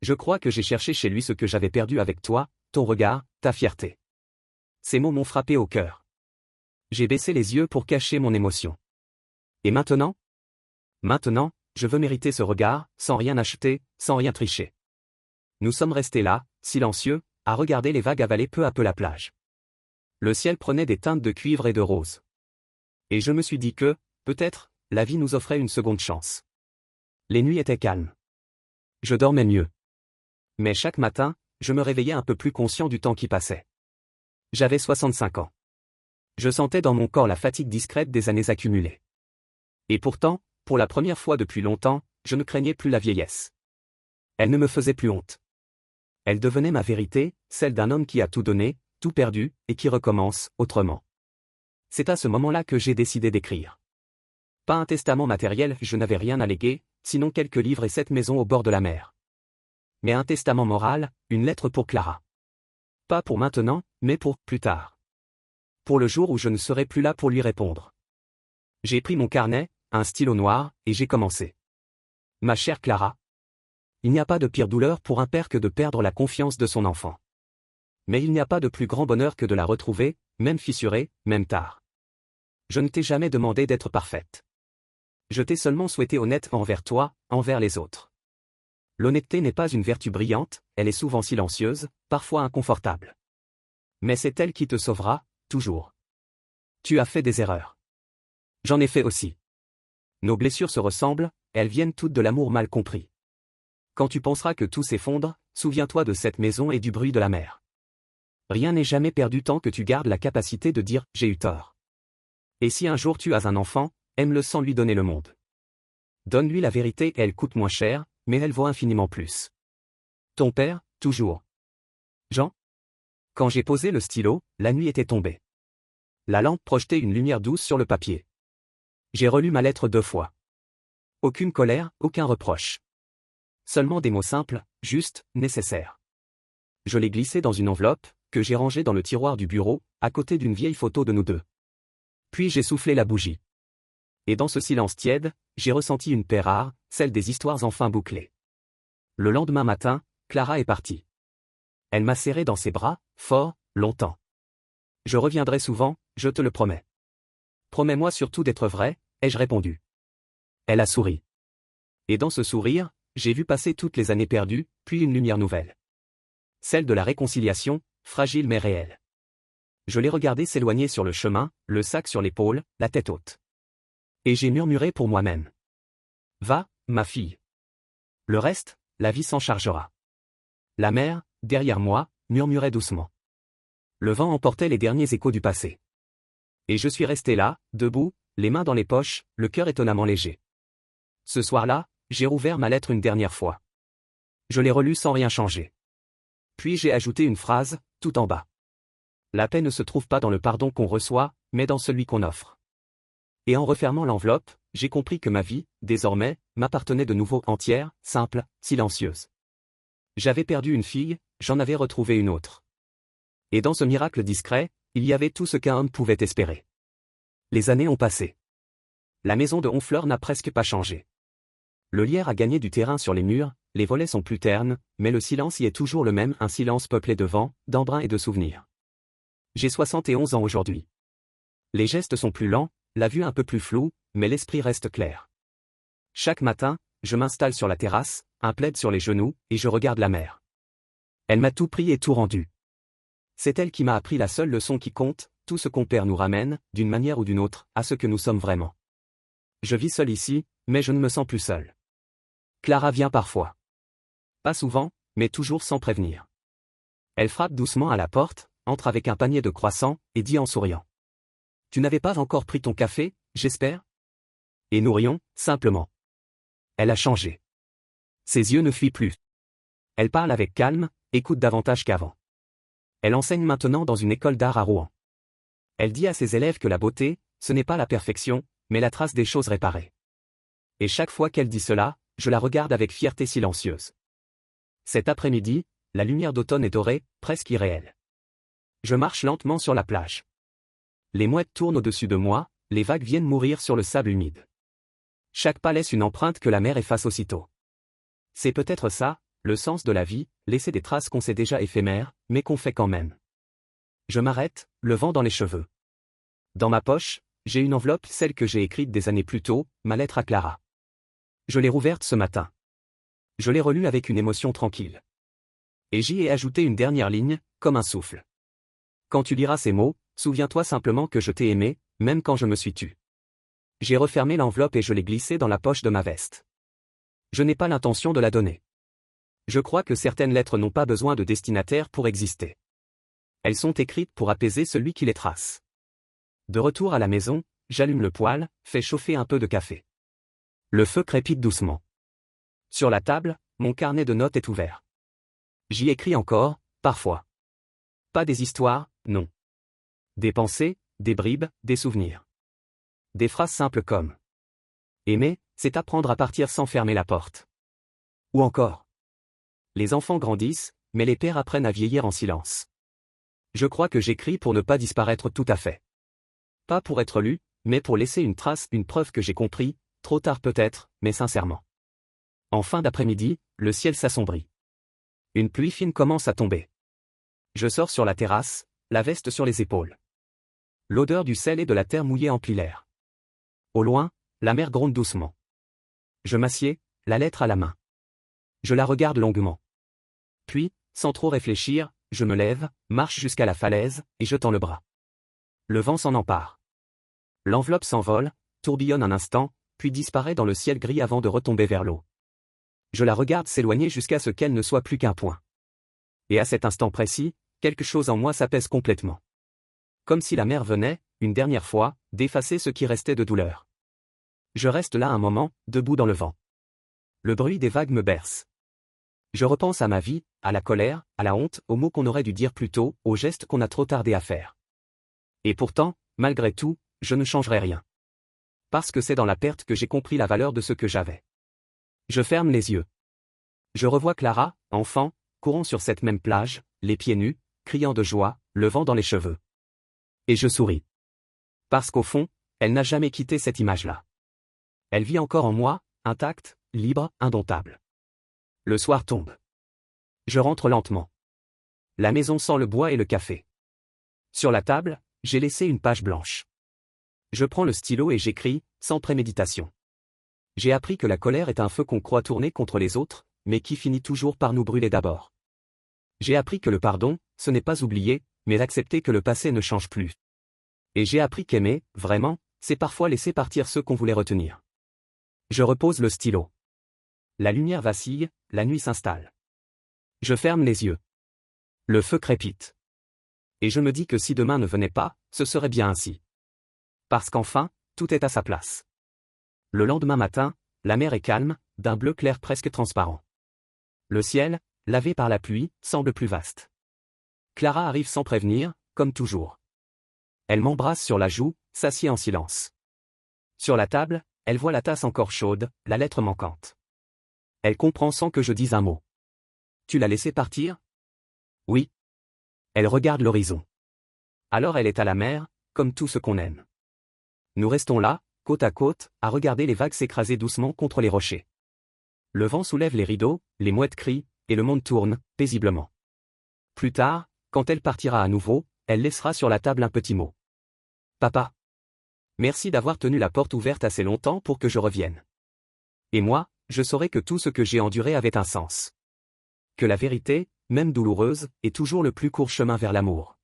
Speaker 1: Je crois que j'ai cherché chez lui ce que j'avais perdu avec toi, ton regard, ta fierté. Ces mots m'ont frappé au cœur. J'ai baissé les yeux pour cacher mon émotion. Et maintenant ? Maintenant, je veux mériter ce regard, sans rien acheter, sans rien tricher. Nous sommes restés là, silencieux, à regarder les vagues avaler peu à peu la plage. Le ciel prenait des teintes de cuivre et de rose. Et je me suis dit que, peut-être, la vie nous offrait une seconde chance. Les nuits étaient calmes. Je dormais mieux. Mais chaque matin, je me réveillais un peu plus conscient du temps qui passait. J'avais 65 ans. Je sentais dans mon corps la fatigue discrète des années accumulées. Et pourtant, pour la première fois depuis longtemps, je ne craignais plus la vieillesse. Elle ne me faisait plus honte. Elle devenait ma vérité, celle d'un homme qui a tout donné, tout perdu, et qui recommence, autrement. C'est à ce moment-là que j'ai décidé d'écrire. Pas un testament matériel, je n'avais rien à léguer, sinon quelques livres et cette maison au bord de la mer. Mais un testament moral, une lettre pour Clara. Pas pour maintenant, mais pour plus tard. Pour le jour où je ne serai plus là pour lui répondre. J'ai pris mon carnet, un stylo noir, et j'ai commencé. Ma chère Clara. Il n'y a pas de pire douleur pour un père que de perdre la confiance de son enfant. Mais il n'y a pas de plus grand bonheur que de la retrouver, même fissurée, même tard. Je ne t'ai jamais demandé d'être parfaite. Je t'ai seulement souhaité honnête envers toi, envers les autres. L'honnêteté n'est pas une vertu brillante, elle est souvent silencieuse, parfois inconfortable. Mais c'est elle qui te sauvera, toujours. Tu as fait des erreurs. J'en ai fait aussi. Nos blessures se ressemblent, elles viennent toutes de l'amour mal compris. Quand tu penseras que tout s'effondre, souviens-toi de cette maison et du bruit de la mer. Rien n'est jamais perdu tant que tu gardes la capacité de dire « j'ai eu tort ». Et si un jour tu as un enfant, aime-le sans lui donner le monde. Donne-lui la vérité et elle coûte moins cher, mais elle vaut infiniment plus. Ton père, toujours. Jean. Quand j'ai posé le stylo, la nuit était tombée. La lampe projetait une lumière douce sur le papier. J'ai relu ma lettre 2 fois. Aucune colère, aucun reproche. Seulement des mots simples, justes, nécessaires. Je l'ai glissé dans une enveloppe, que j'ai rangée dans le tiroir du bureau, à côté d'une vieille photo de nous deux. Puis j'ai soufflé la bougie. Et dans ce silence tiède, j'ai ressenti une paix rare, celle des histoires enfin bouclées. Le lendemain matin, Clara est partie. Elle m'a serré dans ses bras, fort, longtemps. Je reviendrai souvent, je te le promets. Promets-moi surtout d'être vrai, ai-je répondu. Elle a souri. Et dans ce sourire, j'ai vu passer toutes les années perdues, puis une lumière nouvelle. Celle de la réconciliation, fragile mais réelle. Je l'ai regardée s'éloigner sur le chemin, le sac sur l'épaule, la tête haute. Et j'ai murmuré pour moi-même. Va, ma fille. Le reste, la vie s'en chargera. La mer, derrière moi, murmurait doucement. Le vent emportait les derniers échos du passé. Et je suis resté là, debout, les mains dans les poches, le cœur étonnamment léger. Ce soir-là, j'ai rouvert ma lettre une dernière fois. Je l'ai relue sans rien changer. Puis j'ai ajouté une phrase, tout en bas. La paix ne se trouve pas dans le pardon qu'on reçoit, mais dans celui qu'on offre. Et en refermant l'enveloppe, j'ai compris que ma vie, désormais, m'appartenait de nouveau entière, simple, silencieuse. J'avais perdu une fille, j'en avais retrouvé une autre. Et dans ce miracle discret, il y avait tout ce qu'un homme pouvait espérer. Les années ont passé. La maison de Honfleur n'a presque pas changé. Le lierre a gagné du terrain sur les murs, les volets sont plus ternes, mais le silence y est toujours le même, un silence peuplé de vent, d'embruns et de souvenirs. J'ai 71 ans aujourd'hui. Les gestes sont plus lents, la vue un peu plus floue, mais l'esprit reste clair. Chaque matin, je m'installe sur la terrasse, un plaid sur les genoux, et je regarde la mer. Elle m'a tout pris et tout rendu. C'est elle qui m'a appris la seule leçon qui compte, tout ce qu'on perd nous ramène, d'une manière ou d'une autre, à ce que nous sommes vraiment. Je vis seul ici, mais je ne me sens plus seul. Clara vient parfois. Pas souvent, mais toujours sans prévenir. Elle frappe doucement à la porte, entre avec un panier de croissants, et dit en souriant. Tu n'avais pas encore pris ton café, j'espère? Et nous rions, simplement. Elle a changé. Ses yeux ne fuient plus. Elle parle avec calme, écoute davantage qu'avant. Elle enseigne maintenant dans une école d'art à Rouen. Elle dit à ses élèves que la beauté, ce n'est pas la perfection, mais la trace des choses réparées. Et chaque fois qu'elle dit cela, je la regarde avec fierté silencieuse. Cet après-midi, la lumière d'automne est dorée, presque irréelle. Je marche lentement sur la plage. Les mouettes tournent au-dessus de moi, les vagues viennent mourir sur le sable humide. Chaque pas laisse une empreinte que la mer efface aussitôt. C'est peut-être ça, le sens de la vie, laisser des traces qu'on sait déjà éphémères, mais qu'on fait quand même. Je m'arrête, le vent dans les cheveux. Dans ma poche, j'ai une enveloppe, celle que j'ai écrite des années plus tôt, ma lettre à Clara. Je l'ai rouverte ce matin. Je l'ai relue avec une émotion tranquille. Et j'y ai ajouté une dernière ligne, comme un souffle. Quand tu liras ces mots, souviens-toi simplement que je t'ai aimé, même quand je me suis tu. J'ai refermé l'enveloppe et je l'ai glissée dans la poche de ma veste. Je n'ai pas l'intention de la donner. Je crois que certaines lettres n'ont pas besoin de destinataire pour exister. Elles sont écrites pour apaiser celui qui les trace. De retour à la maison, j'allume le poêle, fais chauffer un peu de café. Le feu crépite doucement. Sur la table, mon carnet de notes est ouvert. J'y écris encore, parfois. Pas des histoires, non. Des pensées, des bribes, des souvenirs. Des phrases simples comme « Aimer, c'est apprendre à partir sans fermer la porte. » Ou encore « Les enfants grandissent, mais les pères apprennent à vieillir en silence. » Je crois que j'écris pour ne pas disparaître tout à fait. Pas pour être lu, mais pour laisser une trace, une preuve que j'ai compris, trop tard peut-être, mais sincèrement. En fin d'après-midi, le ciel s'assombrit. Une pluie fine commence à tomber. Je sors sur la terrasse, la veste sur les épaules. L'odeur du sel et de la terre mouillée emplit l'air. Au loin, la mer gronde doucement. Je m'assieds, la lettre à la main. Je la regarde longuement. Puis, sans trop réfléchir, je me lève, marche jusqu'à la falaise, et je tends le bras. Le vent s'en empare. L'enveloppe s'envole, tourbillonne un instant, puis disparaît dans le ciel gris avant de retomber vers l'eau. Je la regarde s'éloigner jusqu'à ce qu'elle ne soit plus qu'un point. Et à cet instant précis, quelque chose en moi s'apaise complètement. Comme si la mer venait, une dernière fois, d'effacer ce qui restait de douleur. Je reste là un moment, debout dans le vent. Le bruit des vagues me berce. Je repense à ma vie, à la colère, à la honte, aux mots qu'on aurait dû dire plus tôt, aux gestes qu'on a trop tardé à faire. Et pourtant, malgré tout, je ne changerai rien. Parce que c'est dans la perte que j'ai compris la valeur de ce que j'avais. Je ferme les yeux. Je revois Clara, enfant, courant sur cette même plage, les pieds nus, criant de joie, le vent dans les cheveux. Et je souris. Parce qu'au fond, elle n'a jamais quitté cette image-là. Elle vit encore en moi, intacte, libre, indomptable. Le soir tombe. Je rentre lentement. La maison sent le bois et le café. Sur la table, j'ai laissé une page blanche. Je prends le stylo et j'écris, sans préméditation. J'ai appris que la colère est un feu qu'on croit tourner contre les autres, mais qui finit toujours par nous brûler d'abord. J'ai appris que le pardon, ce n'est pas oublier, mais accepter que le passé ne change plus. Et j'ai appris qu'aimer, vraiment, c'est parfois laisser partir ceux qu'on voulait retenir. Je repose le stylo. La lumière vacille, la nuit s'installe. Je ferme les yeux. Le feu crépite. Et je me dis que si demain ne venait pas, ce serait bien ainsi. Parce qu'enfin, tout est à sa place. Le lendemain matin, la mer est calme, d'un bleu clair presque transparent. Le ciel, lavé par la pluie, semble plus vaste. Clara arrive sans prévenir, comme toujours. Elle m'embrasse sur la joue, s'assied en silence. Sur la table, elle voit la tasse encore chaude, la lettre manquante. Elle comprend sans que je dise un mot. Tu l'as laissé partir? Oui. Elle regarde l'horizon. Alors elle est à la mer, comme tout ce qu'on aime. Nous restons là, côte à côte, à regarder les vagues s'écraser doucement contre les rochers. Le vent soulève les rideaux, les mouettes crient, et le monde tourne, paisiblement. Plus tard, quand elle partira à nouveau, elle laissera sur la table un petit mot. Papa. Merci d'avoir tenu la porte ouverte assez longtemps pour que je revienne. Et moi, je saurai que tout ce que j'ai enduré avait un sens. Que la vérité, même douloureuse, est toujours le plus court chemin vers l'amour.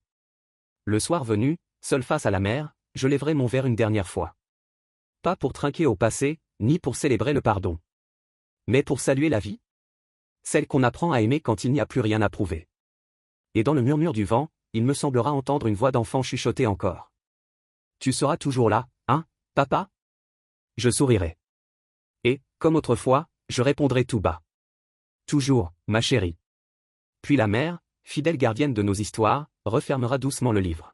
Speaker 1: Le soir venu, seul face à la mer, je lèverai mon verre une dernière fois. Pas pour trinquer au passé, ni pour célébrer le pardon. Mais pour saluer la vie. Celle qu'on apprend à aimer quand il n'y a plus rien à prouver. Et dans le murmure du vent, il me semblera entendre une voix d'enfant chuchoter encore. Tu seras toujours là, hein, papa? Je sourirai. Et, comme autrefois, je répondrai tout bas. Toujours, ma chérie. Puis la mère, fidèle gardienne de nos histoires, refermera doucement le livre.